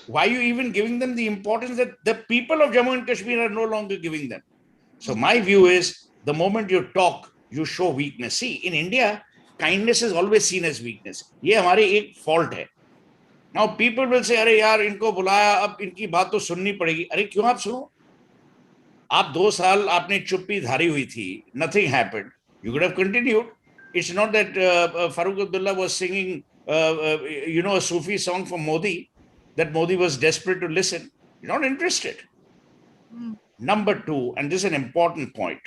Why are you even giving them the importance that the people of Jammu and Kashmir are no longer giving them? So my view is, the moment you talk, you show weakness. See, in India, kindness is always seen as weakness. ये हमारे एक fault है. Now people will say, अरे यार इनको बुलाया, अब इनकी बात तो सुननी पड़ेगी. अरे क्यों आप सुनो? आप 2 साल आपने चुप्पी धारी हुई थी. Nothing happened. You could have continued. It's not that Farooq Abdullah was singing, a Sufi song for Modi, that Modi was desperate to listen. You're not interested. Number 2, and this is an important point,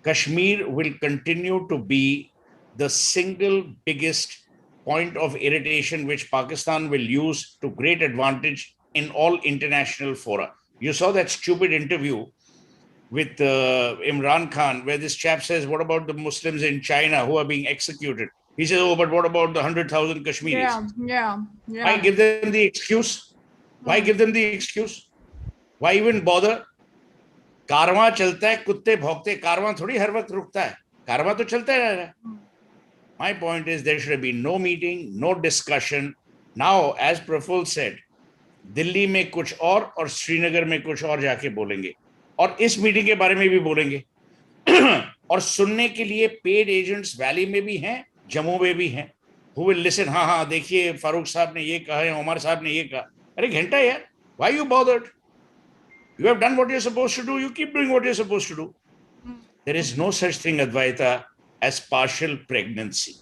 Kashmir will continue to be the single biggest point of irritation which Pakistan will use to great advantage in all international fora. You saw that stupid interview with Imran Khan, where this chap says, what about the Muslims in China who are being executed? He says, oh, but what about the 100,000 Kashmiris?
Yeah.
Why give them the excuse? Why give them the excuse? Why even bother? कारवां चलता है, कुत्ते भौंकते, कारवां थोड़ी हर वक्त रुकता है, कारवां तो चलता ही रह रहा है. My point is, there should have been no meeting, no discussion. Now, as Prafulla said, Delhi में कुछ और श्रीनगर में कुछ और जाके बोलेंगे, और इस मीटिंग के बारे में भी बोलेंगे. और सुनने के लिए पेड एजेंट्स वैली में भी हैं, जम्मू में भी हैं, who will listen. हाँ देखिए फारूक साहब ने ये कहा है, उमर साहब ने ये कहा. अरे घंटा यार, why you bothered? You have done what you're supposed to do. You keep doing what you're supposed to do. There is no such thing, Advaita, as partial pregnancy.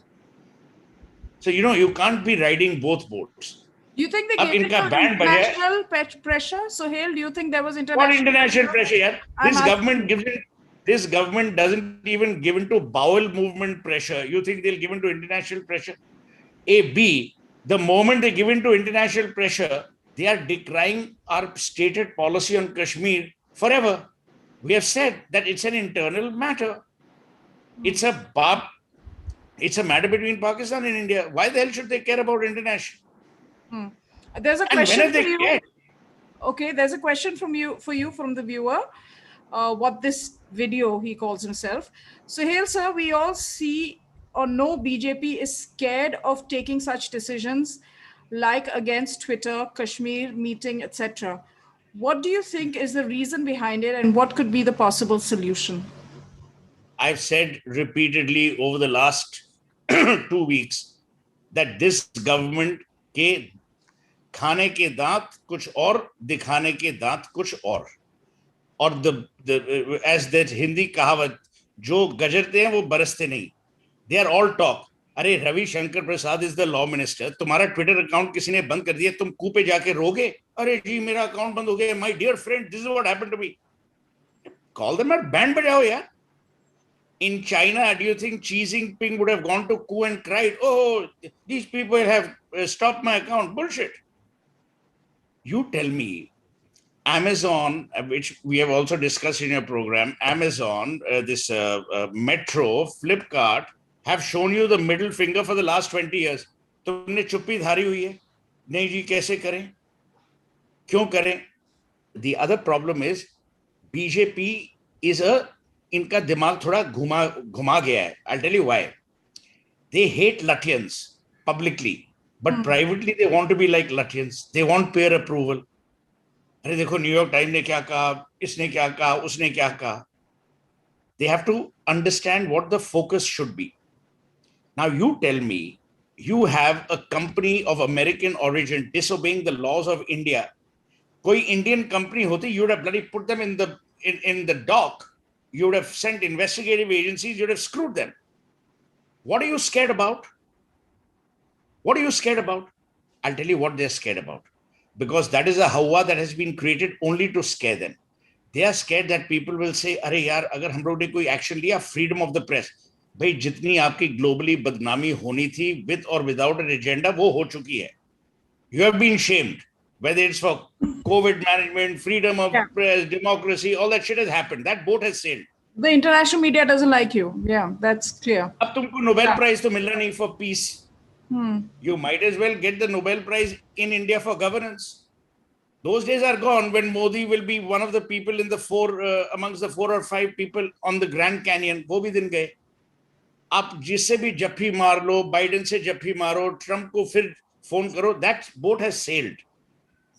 So, you can't be riding both boats.
Do you think they gave it international pressure? Suhel, do you think there was international
pressure? What international pressure? Yaar? This government doesn't even give into bowel movement pressure. You think they'll give into international pressure? B, the moment they give into international pressure, they are decrying our stated policy on Kashmir forever. We have said that it's an internal matter. It's a matter between Pakistan and India. Why the hell should they care about international?
There's a question for you. Okay, there's a question for you from the viewer. What this video, he calls himself. Suhel sir, we all see or know BJP is scared of taking such decisions like against Twitter, Kashmir meeting, etc. What do you think is the reason behind it, and what could be the possible solution?
I've said repeatedly over the last 2 weeks that this government के खाने के दांत कुछ और, दिखाने के दांत कुछ और. the as that Hindi कहावत, जो गजरते हैं वो बरसते नहीं. They are all talk. अरे Ravi Shankar Prasad is the law minister, तुम्हारा ट्विटर अकाउंट किसी ने बंद कर दिया, तुम कू पे जाके रोगे, अरे जी मेरा अकाउंट बंद हो गया, my dear friend this is what happened to me. Call them at, band बजाओ यार. In China, do you think Xi Jinping would have gone to coup and cried, oh, these people have stopped my account? Bullshit. You tell me, Amazon, which we have also discussed in your program, Amazon, Metro, Flipkart, have shown you the middle finger for the last 20 years. तुमने चुप्पी धारी हुई है, नहीं जी कैसे करें, क्यों करें? The other problem is BJP is इनका दिमाग थोड़ा घुमा गया है. I'll tell you why. They hate Lutyens publicly, but privately they want to be like Lutyens. They want peer approval. अरे देखो न्यूयॉर्क टाइम ने क्या कहा, इसने क्या कहा, उसने क्या कहा. They have to understand what the focus should be. Now you tell me, you have a company of American origin disobeying the laws of India. कोई Indian company होती, you would have bloody put them in the dock. You would have sent investigative agencies, you would have screwed them. What are you scared about? What are you scared about? I'll tell you what they're scared about. Because that is a hawa that has been created only to scare them. They are scared that people will say, अरे यार अगर हम लोग ने कोई action लिया, freedom of the press, भाई जितनी आपकी globally बदनामी होनी थी with or without an agenda वो हो चुकी है. You have been shamed, whether it's for COVID management, freedom of press, democracy, all that shit has happened. That boat has sailed.
The international media doesn't like you. Yeah, that's clear.
अब तुमको Nobel Prize तो मिलना नहीं for peace. You might as well get the Nobel Prize in India for governance. Those days are gone when Modi will be one of the people in the amongst the 4 or 5 people on the Grand Canyon. वो भी दिन गए. आप जिससे भी जफ्फी मार लो, Biden से जफ्फी मारो, ट्रम्प को फिर phone karo, that boat has sailed.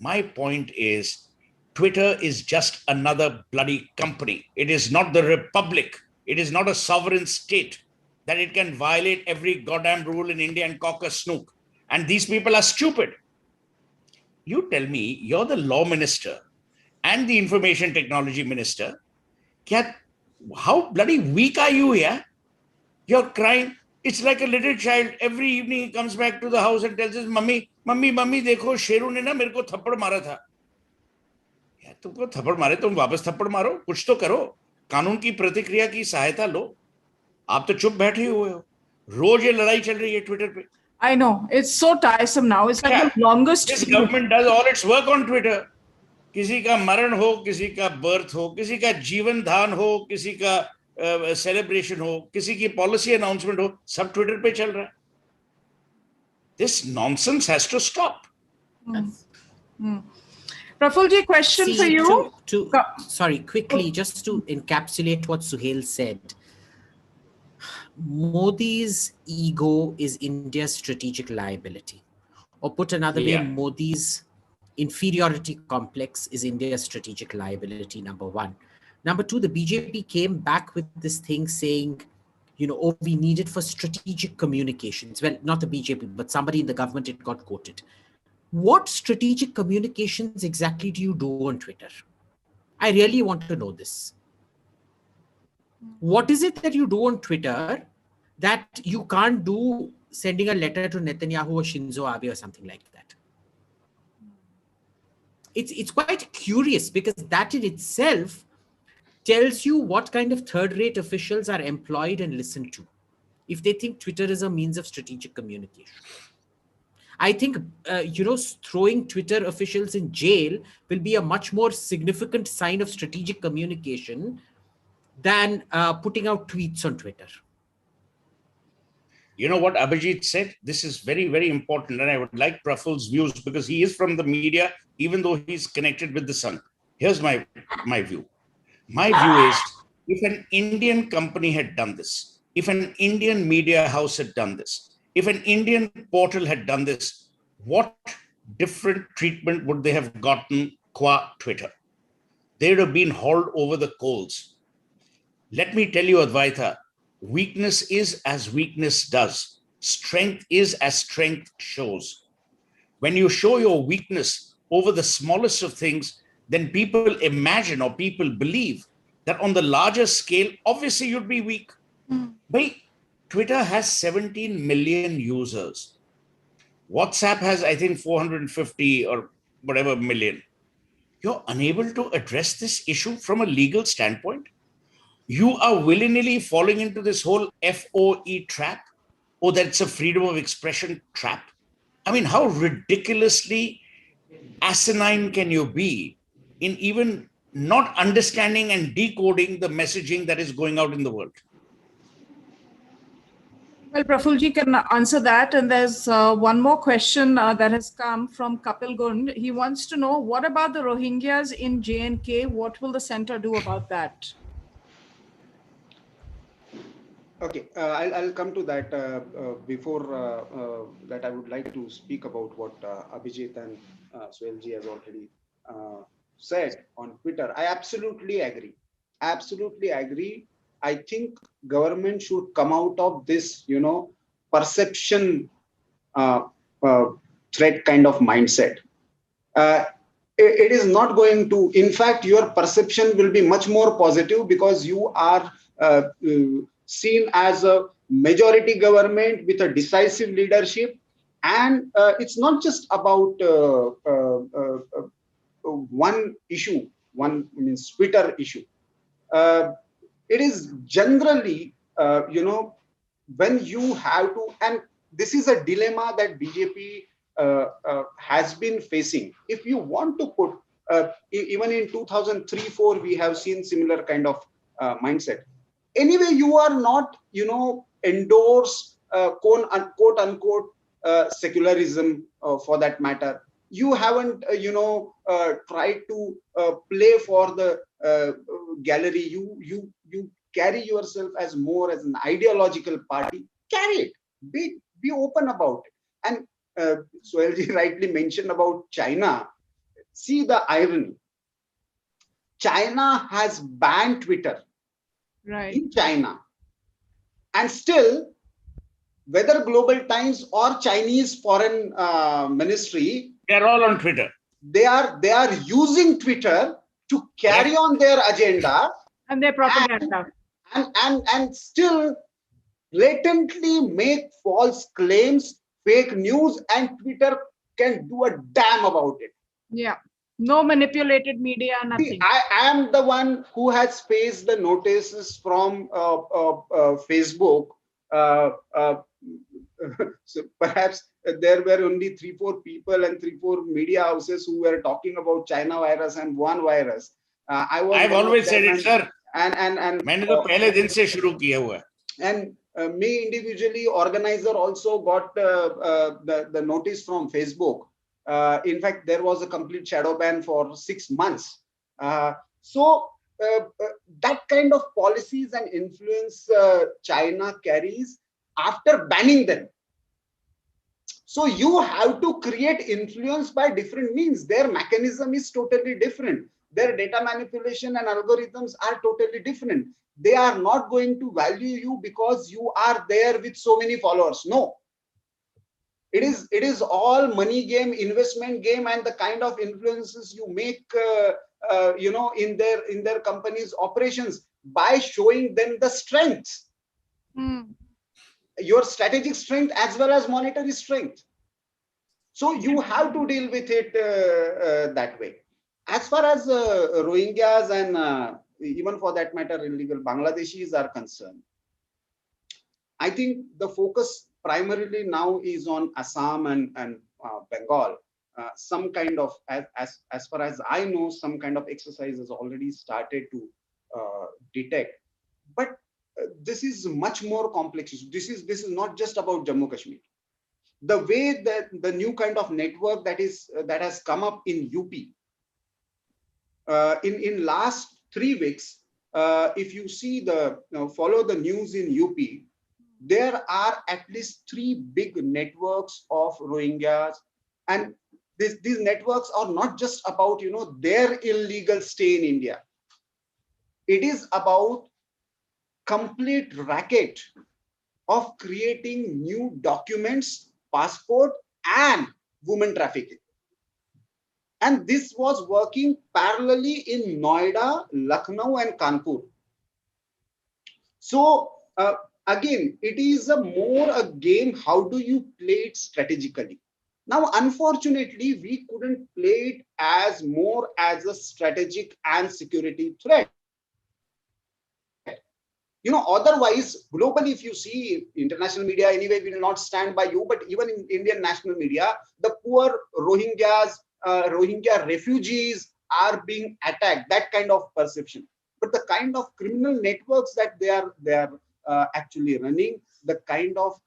My point is, Twitter is just another bloody company. It is not the republic. It is not a sovereign state that it can violate every goddamn rule in India and cock a snook. And these people are stupid. You tell me, you're the law minister and the information technology minister. How bloody weak are you here? You're crying. It's like a little child. Every evening he comes back to the house and tells his mummy, देखो शेरू ने ना मेरे को थप्पड़ मारा था. यार तुमको थप्पड़ मारे तुम वापस थप्पड़ मारो, कुछ तो करो. कानून की प्रतिक्रिया की सहायता लो. आप तो चुप बैठे हुए हो. रोज ये लड़ाई चल रही है ट्विटर पे.
I know. It's so tiresome now. It's like the longest.
This government does all its work on Twitter. किसी का मरण हो, किसी का बर्थ हो, किसी का जीवन दान हो, किसी का सेलिब्रेशन हो, किसी की पॉलिसी अनाउंसमेंट हो, सब ट्विटर पे चल रहा है. This nonsense has to stop.
Prafulla, question for you.
Sorry, quickly, just to encapsulate what Suhel said. Modi's ego is India's strategic liability. Or put another way, Modi's inferiority complex is India's strategic liability, number one. Number two, the BJP came back with this thing saying, we need it for strategic communications. Well, not the BJP, but somebody in the government, it got quoted. What strategic communications exactly do you do on Twitter? I really want to know this. What is it that you do on Twitter that you can't do sending a letter to Netanyahu or Shinzo Abe or something like that? It's quite curious because that in itself tells you what kind of third-rate officials are employed and listened to if they think Twitter is a means of strategic communication. I think, throwing Twitter officials in jail will be a much more significant sign of strategic communication than putting out tweets on Twitter.
You know what Abhijit said? This is very, very important. And I would like Prafull's views because he is from the media, even though he's connected with the Sun. Here's my view. My view is, if an Indian company had done this, if an Indian media house had done this, if an Indian portal had done this, what different treatment would they have gotten qua Twitter? They would have been hauled over the coals. Let me tell you, Advaita, weakness is as weakness does. Strength is as strength shows. When you show your weakness over the smallest of things, then people imagine or people believe that on the larger scale, obviously you'd be weak. But Twitter has 17 million users. WhatsApp has, I think, 450 or whatever million. You're unable to address this issue from a legal standpoint. You are willy-nilly falling into this whole FOE trap, or that's a freedom of expression trap. I mean, how ridiculously asinine can you be in even not understanding and decoding the messaging that is going out in the world?
Well, Prafulla can answer that. And there's one more question that has come from Kapil Gund. He wants to know, what about the Rohingyas in J&K? What will the center do about that?
Okay, I'll come to that. Before that, I would like to speak about what Abhijit and Suhelji has already said on Twitter. I absolutely agree. Absolutely agree. I think government should come out of this, perception threat kind of mindset. It is not going to, in fact, your perception will be much more positive because you are seen as a majority government with a decisive leadership, And it's not just about one issue, one means Twitter issue. It is generally, when you have to, and this is a dilemma that BJP has been facing. If you want to put, even in 2003-4, we have seen similar kind of mindset. Anyway, you are not, endorse quote unquote secularism for that matter. You haven't, tried to play for the gallery. You carry yourself as more as an ideological party. Carry it. Be open about it. And Suhelji rightly mentioned about China. See the irony. China has banned Twitter in China, and still, whether Global Times or Chinese Foreign Ministry,
they're all on Twitter.
They are using Twitter to carry on their agenda
and their propaganda,
and still blatantly make false claims, fake news, and Twitter can do a damn about it.
Yeah. No manipulated media, nothing.
See, I am the one who has faced the notices from Facebook. So perhaps there were only 3-4 people and 3-4 media houses who were talking about China virus and one virus.
I've always said it, sir.
And
मैंने तो पहले दिन से शुरू किया हुआ है.
And me individually, organizer also got the notice from Facebook. In fact, there was a complete shadow ban for 6 months. So that kind of policies and influence China carries after banning them. So you have to create influence by different means. Their mechanism is totally different. Their data manipulation and algorithms are totally different. They are not going to value you because you are there with so many followers. No. It is all money game, investment game, and the kind of influences you make, in their company's operations by showing them the strengths, your strategic strength as well as monetary strength. So you have to deal with it that way. As far as Rohingyas and even for that matter illegal Bangladeshis are concerned, I think the focus primarily now is on Assam and Bengal. Some kind of, as far as I know, some kind of exercise has already started to detect. But this is much more complex. This is not just about Jammu Kashmir. The way that the new kind of network that has come up in UP in last 3 weeks, if you see follow the news in UP, there are at least 3 big networks of Rohingyas, and these networks are not just about their illegal stay in India. It is about complete racket of creating new documents, passport, and women trafficking. And this was working parallelly in Noida, Lucknow, and Kanpur. So again, it is more a game. How do you play it strategically? Now, unfortunately, we couldn't play it as more as a strategic and security threat. Otherwise, globally, if you see international media, anyway, will not stand by you. But even in Indian national media, the poor Rohingyas, Rohingya refugees are being attacked. That kind of perception. But the kind of criminal networks that they are actually running, the kind of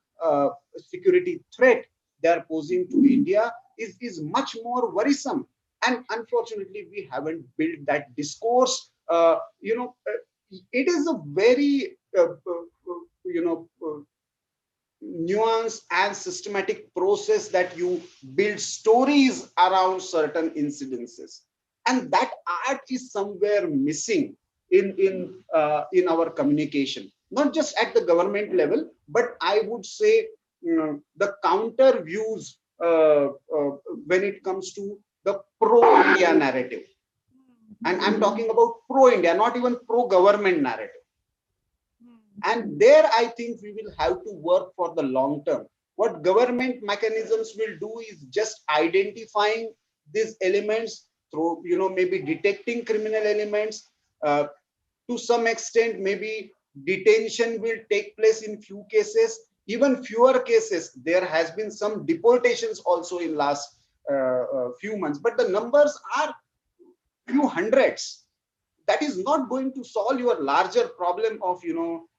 security threat they are posing to India is much more worrisome. And unfortunately, we haven't built that discourse. It is a very nuanced and systematic process that you build stories around certain incidences, and that art is somewhere missing in our communication, not just at the government level, but I would say the counter views when it comes to the pro-India narrative. And I'm talking about pro-India, not even pro-government narrative. And there, I think we will have to work for the long term. What government mechanisms will do is just identifying these elements through, maybe detecting criminal elements. To some extent, maybe detention will take place in few cases, even fewer cases. There has been some deportations also in last few months, but the numbers are few hundreds. That is not going to solve your larger problem of,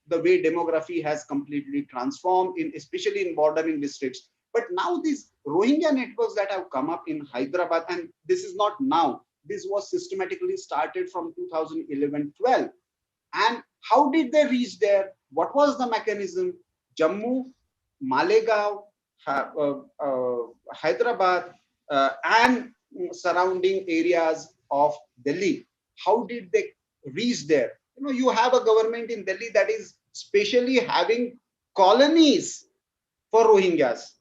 the way demography has completely transformed in, especially in bordering districts. But now these Rohingya networks that have come up in Hyderabad, and this is not now, this was systematically started from 2011-12. And how did they reach there? What was the mechanism? Jammu, Malegaon, Hyderabad, and surrounding areas of Delhi. How did they reach there? You have a government in Delhi that is specially having colonies for Rohingyas.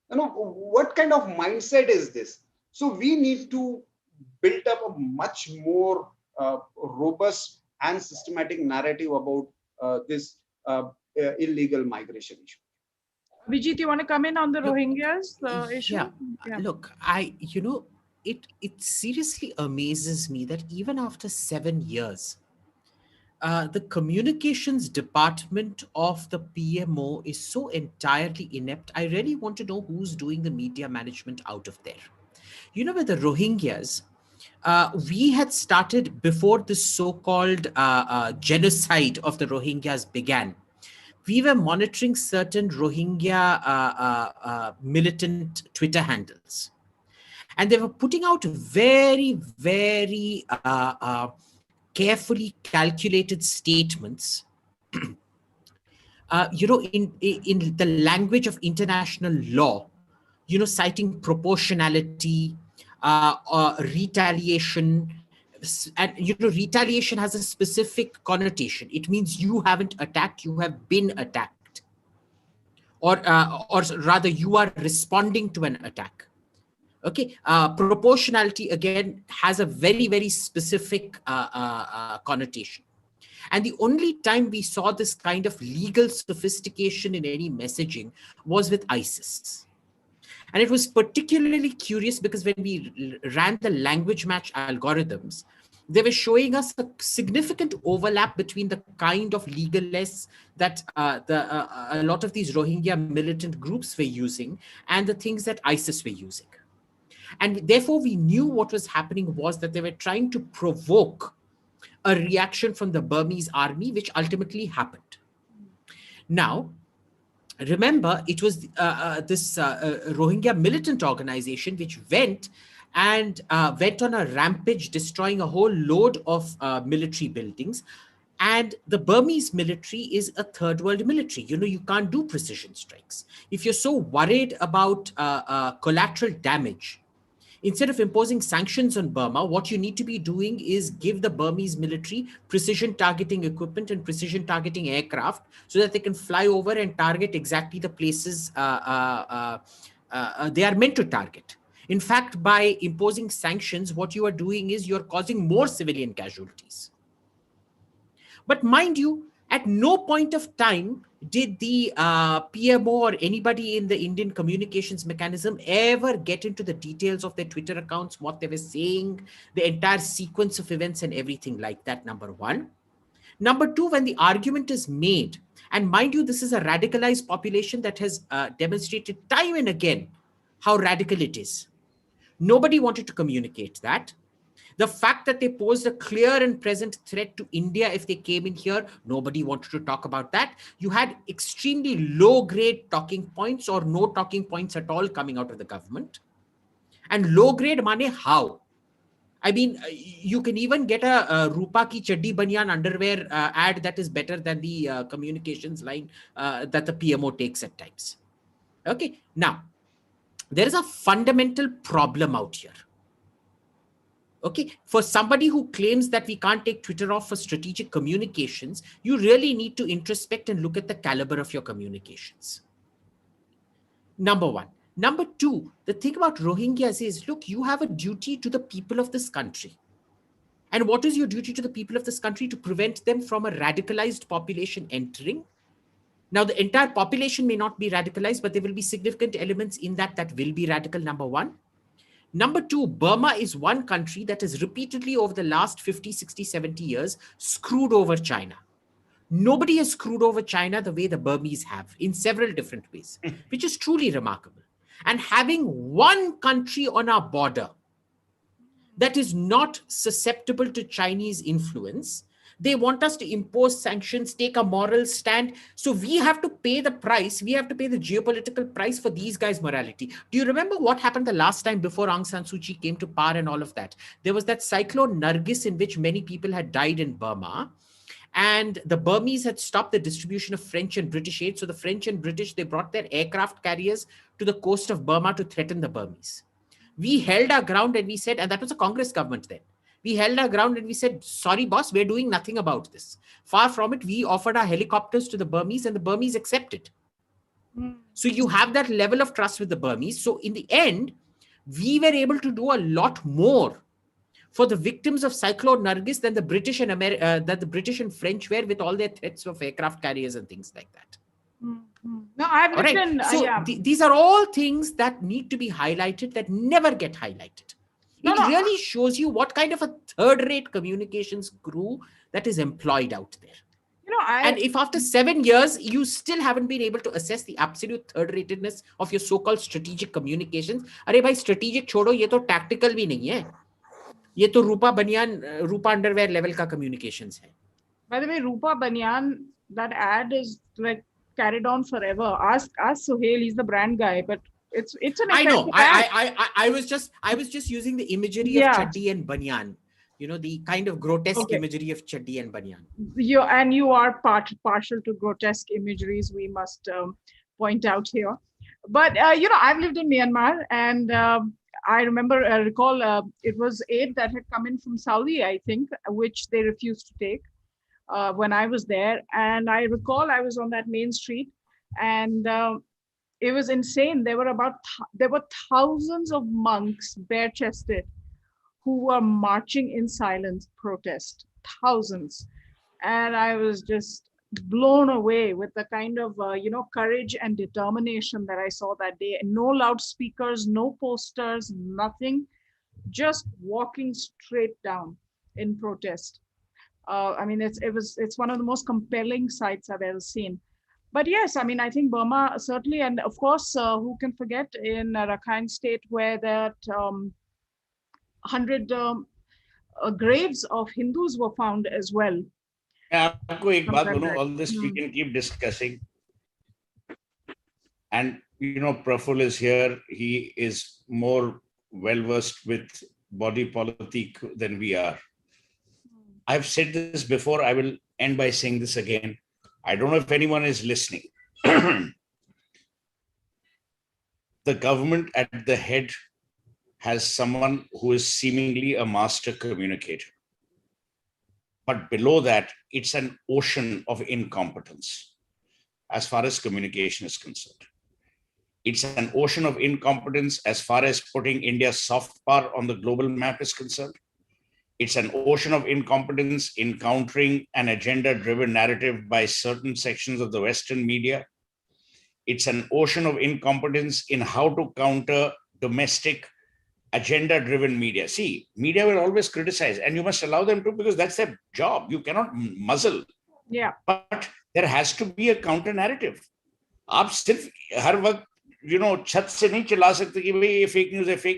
What kind of mindset is this? So we need to build up a much more robust and systematic narrative about this illegal migration issue.
Abhijit, you want to come in on the Rohingyas issue?
Yeah. Look, it seriously amazes me that even after 7 years, the communications department of the PMO is so entirely inept. I really want to know who's doing the media management out of there. With the Rohingyas, we had started before this so-called genocide of the Rohingyas began. We were monitoring certain Rohingya militant Twitter handles. And they were putting out very, very carefully calculated statements, in the language of international law, citing proportionality, retaliation. And retaliation has a specific connotation. It means you haven't attacked, you have been attacked, or rather you are responding to an attack. Okay, proportionality again has a very, very specific connotation. And the only time we saw this kind of legal sophistication in any messaging was with ISIS. And it was particularly curious because when we ran the language match algorithms, they were showing us a significant overlap between the kind of legalists that a lot of these Rohingya militant groups were using and the things that ISIS were using. And therefore, we knew what was happening was that they were trying to provoke a reaction from the Burmese army, which ultimately happened. Now, remember, it was this Rohingya militant organization which went on a rampage, destroying a whole load of military buildings. And the Burmese military is a third world military. You can't do precision strikes. If you're so worried about collateral damage, instead of imposing sanctions on Burma, what you need to be doing is give the Burmese military precision targeting equipment and precision targeting aircraft so that they can fly over and target exactly the places they are meant to target. In fact, by imposing sanctions, what you are doing is you're causing more civilian casualties. But mind you, at no point of time did the PMO or anybody in the Indian communications mechanism ever get into the details of their Twitter accounts, what they were saying, the entire sequence of events and everything like that, number one. Number two, when the argument is made, and mind you, this is a radicalized population that has demonstrated time and again how radical it is. Nobody wanted to communicate that. The fact that they posed a clear and present threat to India if they came in here, nobody wanted to talk about that. You had extremely low-grade talking points or no talking points at all coming out of the government. And low-grade mane how? I mean, you can even get a Rupa ki chaddi banyan underwear ad that is better than the communications line that the PMO takes at times. Okay, now, there is a fundamental problem out here. Okay, for somebody who claims that we can't take Twitter off for strategic communications, you really need to introspect and look at the caliber of your communications. Number one. Number two, the thing about Rohingyas is, look, you have a duty to the people of this country. And what is your duty to the people of this country? To prevent them from a radicalized population entering Now, the entire population may not be radicalized, but there will be significant elements in that will be radical, number one. Number two, Burma is one country that has repeatedly over the last 50, 60, 70 years screwed over China. Nobody has screwed over China the way the Burmese have in several different ways, which is truly remarkable. And having one country on our border that is not susceptible to Chinese influence, they want us to impose sanctions, take a moral stand. So we have to pay the price. We have to pay the geopolitical price for these guys' morality. Do you remember what happened the last time before Aung San Suu Kyi came to power and all of that? There was that cyclone Nargis in which many people had died in Burma. And the Burmese had stopped the distribution of French and British aid. So the French and British, they brought their aircraft carriers to the coast of Burma to threaten the Burmese. We held our ground and we said, and that was a Congress government then. We held our ground and we said, sorry, boss, we're doing nothing about this. Far from it, we offered our helicopters to the Burmese and the Burmese accepted. So you have that level of trust with the Burmese. So in the end, we were able to do a lot more for the victims of Cyclone Nargis than the British and that the British and French were with all their threats of aircraft carriers and things like that.
No, I've lived in.
So these are all things that need to be highlighted that never get highlighted. It really shows you what kind of a third-rate communications crew that is employed out there. And if after 7 years, you still haven't been able to assess the absolute third-ratedness of your so-called strategic communications, अरे भाई strategic छोड़ो, ये तो tactical भी नहीं है. ये तो रूपा underwear level का communications है.
By the way, Rupa Banyan, that ad is like carried on forever. Ask Suhel, he's the brand guy, but it's an.
I know. I was just using the imagery of chaddi and banyan. The kind of grotesque imagery of chaddi and banyan.
You are partial to grotesque imageries, we must point out here. But I've lived in Myanmar, and I recall it was aid that had come in from Saudi, I think, which they refused to take when I was there. And I recall I was on that main street, and it was insane. There were thousands of monks, bare-chested, who were marching in silence, protest, thousands. And I was just blown away with the kind of, courage and determination that I saw that day. No loudspeakers, no posters, nothing, just walking straight down in protest. It's one of the most compelling sights I've ever seen. But yes, I think Burma certainly, and of course, who can forget in Rakhine State where that 100 graves of Hindus were found as well.
All this we can keep discussing. And, Prafulla is here. He is more well-versed with body politic than we are. I've said this before. I will end by saying this again. I don't know if anyone is listening. The government at the head has someone who is seemingly a master communicator. But below that, it's an ocean of incompetence as far as communication is concerned. It's an ocean of incompetence as far as putting India's soft power on the global map is concerned. It's an ocean of incompetence in countering an agenda-driven narrative by certain sections of the Western media. It's an ocean of incompetence in how to counter domestic agenda-driven media. See, media will always criticize, and you must allow them to, because that's their job. You cannot muzzle.
Yeah.
But there has to be a counter narrative. आप सिर्फ हर वक्त, छत से नहीं चिल्ला सकते कि भाई ये fake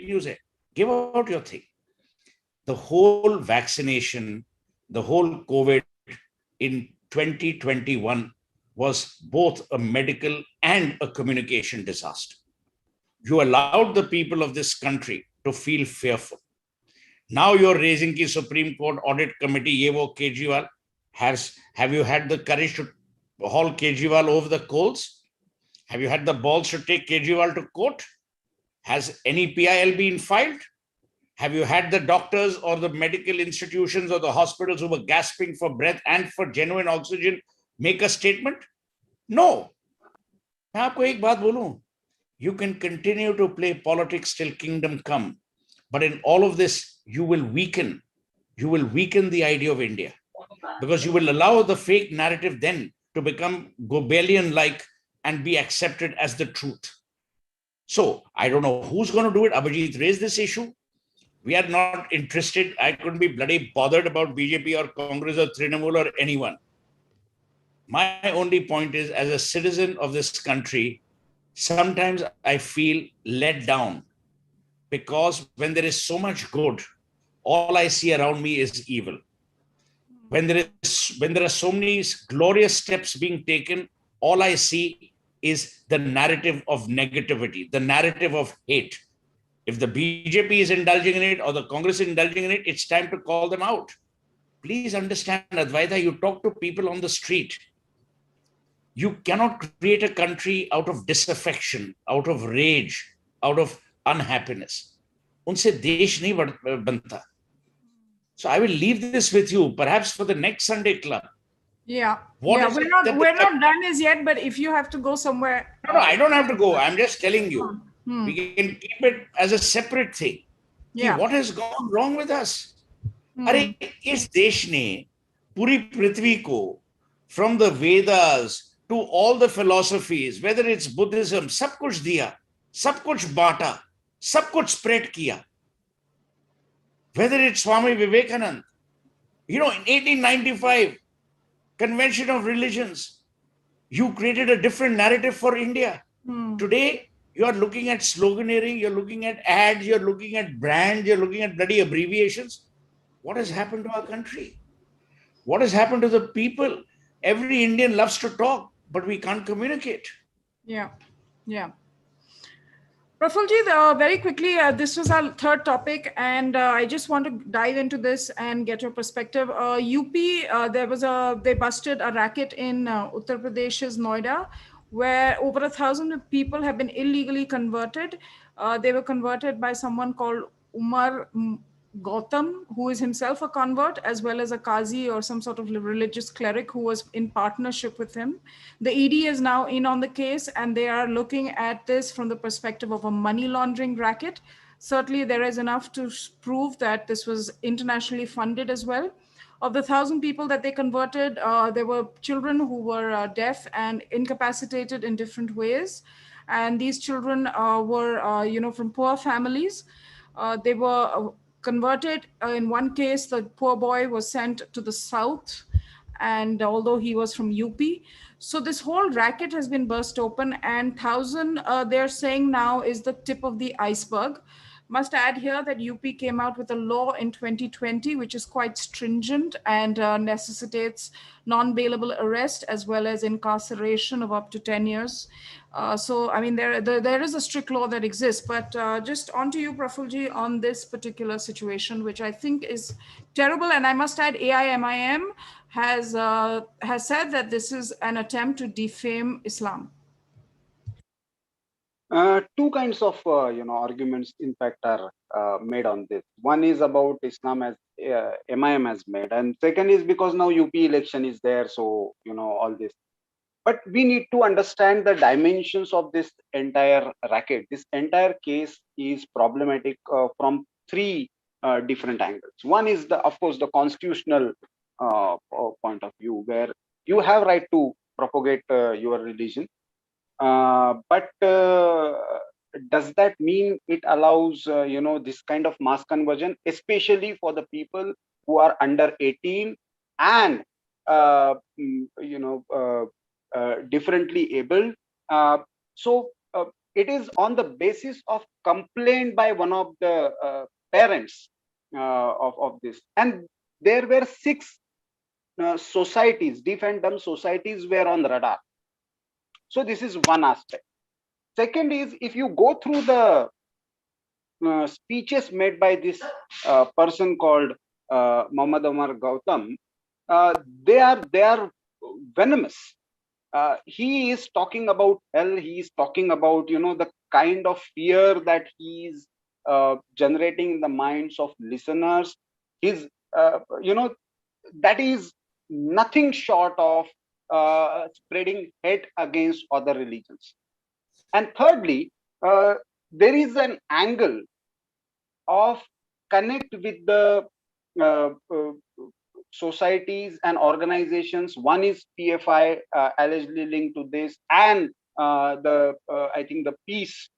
news है. Give out your thing. The whole vaccination, the whole COVID in 2021 was both a medical and a communication disaster. You allowed the people of this country to feel fearful. Now you're raising the Supreme Court Audit Committee, ye wo Kejriwal. Have you had the courage to haul Kejriwal over the coals? Have you had the balls to take Kejriwal to court? Has any PIL been filed? Have you had the doctors or the medical institutions or the hospitals who were gasping for breath and for genuine oxygen make a statement? No. मैं आपको एक बात बोलूं. You can continue to play politics till kingdom come. But in all of this, you will weaken the idea of India, because you will allow the fake narrative then to become Gobelian-like and be accepted as the truth. So I don't know who's going to do it. Abhijit raised this issue. We are not interested. I couldn't be bloody bothered about BJP or Congress or Trinamool or anyone. My only point is, as a citizen of this country, sometimes I feel let down because when there is so much good, all I see around me is evil. When there are so many glorious steps being taken, all I see is the narrative of negativity, the narrative of hate. If the BJP is indulging in it or the Congress is indulging in it, it's time to call them out. Please understand, Advaita, you talk to people on the street. You cannot create a country out of disaffection, out of rage, out of unhappiness. Unse desh nahi banta. So I will leave this with you, perhaps for the next Sunday club.
Yeah. We're not done as yet, but if you have to go somewhere.
No, I don't have to go. I'm just telling you. We can keep it as a separate thing. Yeah. What has gone wrong with us? Arey, is desh ne puri prithvi ko, from the Vedas to all the philosophies, whether it's Buddhism, sab kuch diya, sab kuch bata, sab kuch spread kiya. Whether it's Swami Vivekanand, in 1895, Convention of Religions, you created a different narrative for India. Today, you are looking at sloganeering, you're looking at ads, you're looking at brands, you're looking at bloody abbreviations. What has happened to our country? What has happened to the people? Every Indian loves to talk, but we can't communicate.
Yeah. Prafulla, very quickly, this was our third topic, and I just want to dive into this and get your perspective. UP, they busted a racket in Uttar Pradesh's Noida, where over 1,000 people have been illegally converted. They were converted by someone called Umar Gautam, who is himself a convert, as well as a Qazi or some sort of religious cleric who was in partnership with him. The ED is now in on the case, and they are looking at this from the perspective of a money laundering racket. Certainly, there is enough to prove that this was internationally funded as well. Of the 1,000 people that they converted, there were children who were deaf and incapacitated in different ways. And these children were, from poor families. They were converted. In one case, the poor boy was sent to the south, and although he was from UP. So this whole racket has been burst open, and 1,000, they're saying now, is the tip of the iceberg. Must add here that UP came out with a law in 2020, which is quite stringent and necessitates non-bailable arrest as well as incarceration of up to 10 years. So, I mean, there is a strict law that exists, but just on to you, Prafulla, on this particular situation, which I think is terrible. And I must add, AIMIM has said that this is an attempt to defame Islam.
Two kinds of arguments, in fact, are made on this. One is about Islam, as MIM has made, and second is because now UP election is there, so all this. But we need to understand the dimensions of this entire racket. This entire case is problematic from three different angles. One is of course, the constitutional point of view, where you have right to propagate your religion. But does that mean it allows this kind of mass conversion, especially for the people who are under 18 and differently abled? So it is on the basis of complaint by one of the parents of this, and there were 6 societies, deaf and dumb societies, were on radar. So this is one aspect. Second is, if you go through the speeches made by this person called Muhammad Omar Gautam, they are venomous. He is talking about hell. He is talking about the kind of fear that he is generating in the minds of listeners. His that is nothing short of spreading hate against other religions. And thirdly, there is an angle of connect with the
societies and organizations. One is PFI, allegedly linked to this, and I think the Peace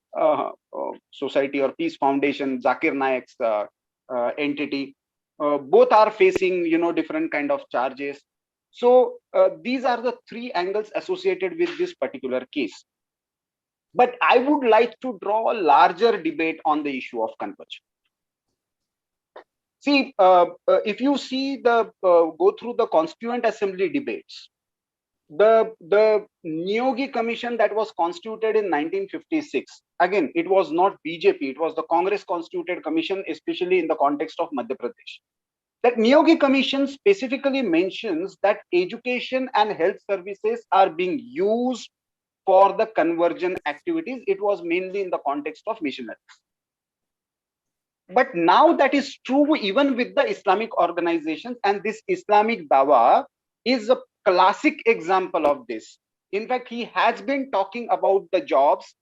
Society or Peace Foundation, Zakir Naik's entity. Both are facing, different kind of charges. So these are the three angles associated with this particular case. But I would like to draw a larger debate on the issue of conversion. See, if you see go through the Constituent Assembly debates, the Niyogi Commission that was constituted in 1956, again, it was not BJP, it was the Congress constituted commission, especially in the context of Madhya Pradesh. That Niyogi Commission specifically mentions that education and health services are being used for the conversion activities. It was mainly in the context of missionaries. But now that is true even with the Islamic organizations, and this Islamic Dawa is a classic example of this. In fact, he has been talking about the jobs,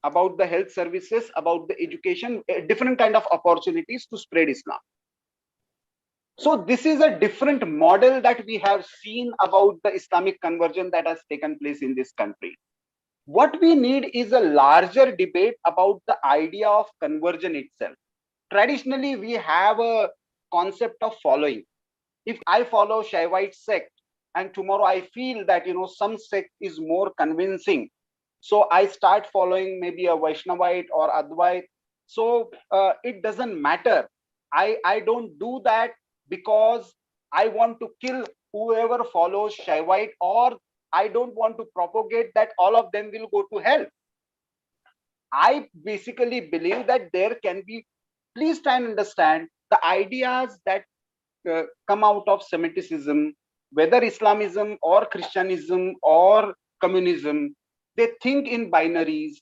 about the health services, about the education, different kind of opportunities to spread Islam. So this is a different model that we have seen about the Islamic conversion that has taken place in this country. What we need is a larger debate about the idea of conversion itself. Traditionally, we have a concept of following. If I follow Shaivite sect and tomorrow I feel that, some sect is more convincing, so I start following maybe a Vaishnavite or Advaita. So it doesn't matter. I don't do that because I want to kill whoever follows Shaivite, or I don't want to propagate that all of them will go to hell. I basically believe that there can be, please try and understand the ideas that come out of Semitism, whether Islamism or Christianism or communism. They think in binaries.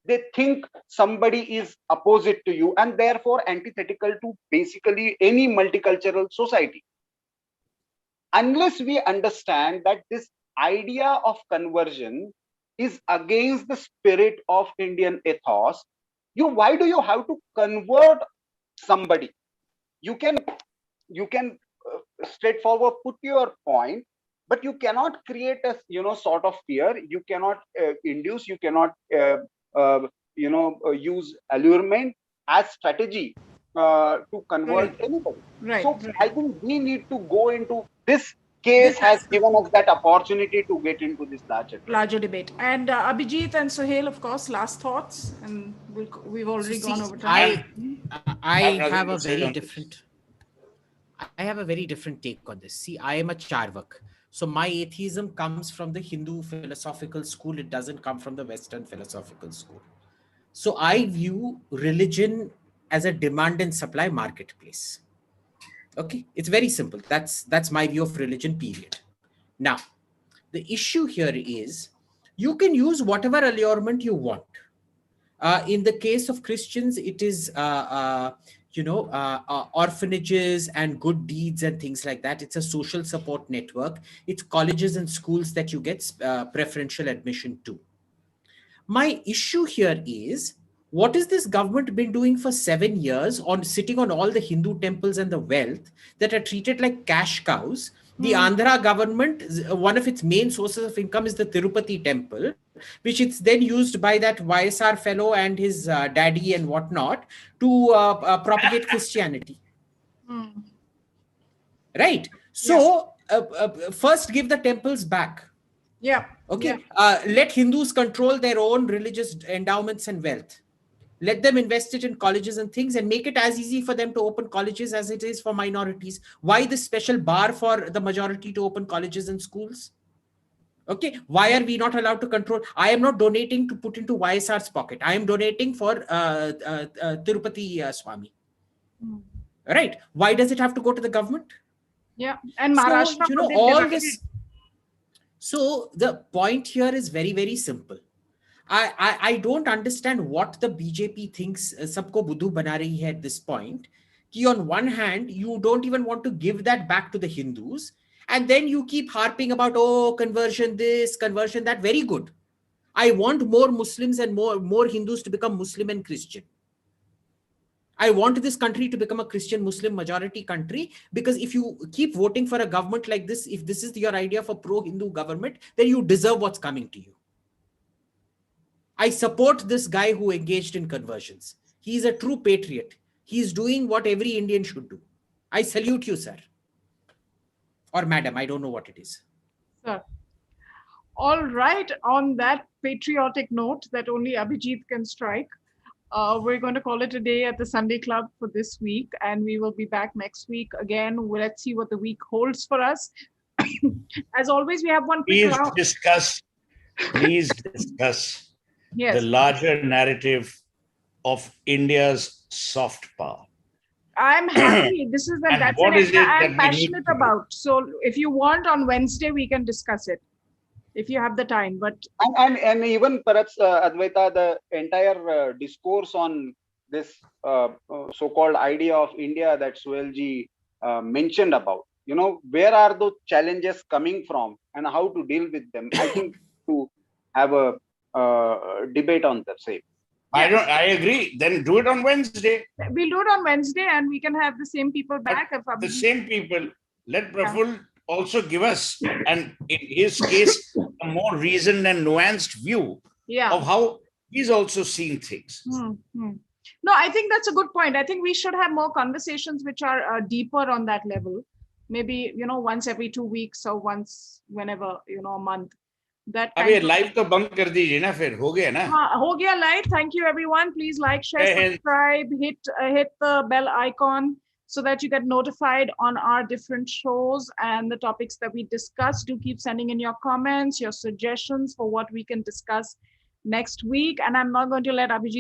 They think somebody is opposite to you and therefore antithetical to basically any multicultural society. Unless we understand that this idea of conversion is against the spirit of Indian ethos, why do you have to convert somebody? You can straightforward put your point, but you cannot create a sort of fear. You cannot induce. You cannot use allurement as strategy to convert anybody.
Right.
So I think we need to go into this. Case has given us that opportunity to get into this larger
debate. And Abhijit and Suhel, of course, last thoughts, and we've already gone over time.
I have a very different. I have a very different take on this. See, I am a Charvak. So my atheism comes from the Hindu philosophical school. It doesn't come from the Western philosophical school. So I view religion as a demand and supply marketplace. Okay, it's very simple. That's my view of religion, period. Now, the issue here is you can use whatever allurement you want. In the case of Christians, it is orphanages and good deeds and things like that. It's a social support network. It's colleges and schools that you get preferential admission to. My issue here is, what is this government been doing for 7 years on sitting on all the Hindu temples and the wealth that are treated like cash cows? The Andhra government, one of its main sources of income is the Tirupati temple, which it's then used by that YSR fellow and his daddy and whatnot to propagate Christianity. Right? So first give the temples back.
Yeah.
Okay. Let Hindus control their own religious endowments and wealth. Let them invest it in colleges and things and make it as easy for them to open colleges as it is for minorities. Why this special bar for the majority to open colleges and schools? Okay. Why are we not allowed to control? I am not donating to put into YSR's pocket. I am donating for Tirupati Swami. Right. Why does it have to go to the government?
Yeah. And Maharashtra.
So, all this. So the point here is very, very simple. I don't understand what the BJP thinks sabko buddhu bana rahi hai at this point. Ki on one hand, you don't even want to give that back to the Hindus. And then you keep harping about, conversion this, conversion that. Very good. I want more Muslims and more Hindus to become Muslim and Christian. I want this country to become a Christian Muslim majority country, because if you keep voting for a government like this, if this is your idea for pro-Hindu government, then you deserve what's coming to you. I support this guy who engaged in conversions. He is a true patriot. He is doing what every Indian should do. I salute you, sir. Or madam, I don't know what it is.
Sir. All right. On that patriotic note that only Abhijit can strike, we're going to call it a day at the Sunday Club for this week, and we will be back next week again. Let's see what the week holds for us. As always, we have one quick round.
Please discuss
Yes.
the larger narrative of India's soft power.
I'm happy. That's an area I'm passionate about. So if you want, on Wednesday, we can discuss it if you have the time. But
and even perhaps Advaita, the entire discourse on this so-called idea of India that Suhelji mentioned about, where are those challenges coming from and how to deal with them? I think to have a debate on the same.
I agree. Then do it on Wednesday.
We'll do it on Wednesday, and we can have the same people back.
The same people. Let Prafulla also give us, and in his case, a more reasoned and nuanced view of how he's also seeing things.
No, I think that's a good point. I think we should have more conversations which are deeper on that level. Maybe, once every 2 weeks or once whenever, a month.
अबे live तो बंद कर दीजिए ना फिर हो गया ना
हो गया live. Thank you everyone. Please like, share, subscribe, hit the bell icon so that you get notified on our different shows and the topics that we discuss. Do keep sending in your comments, your suggestions for what we can discuss next week. And I'm not going to let Abhijit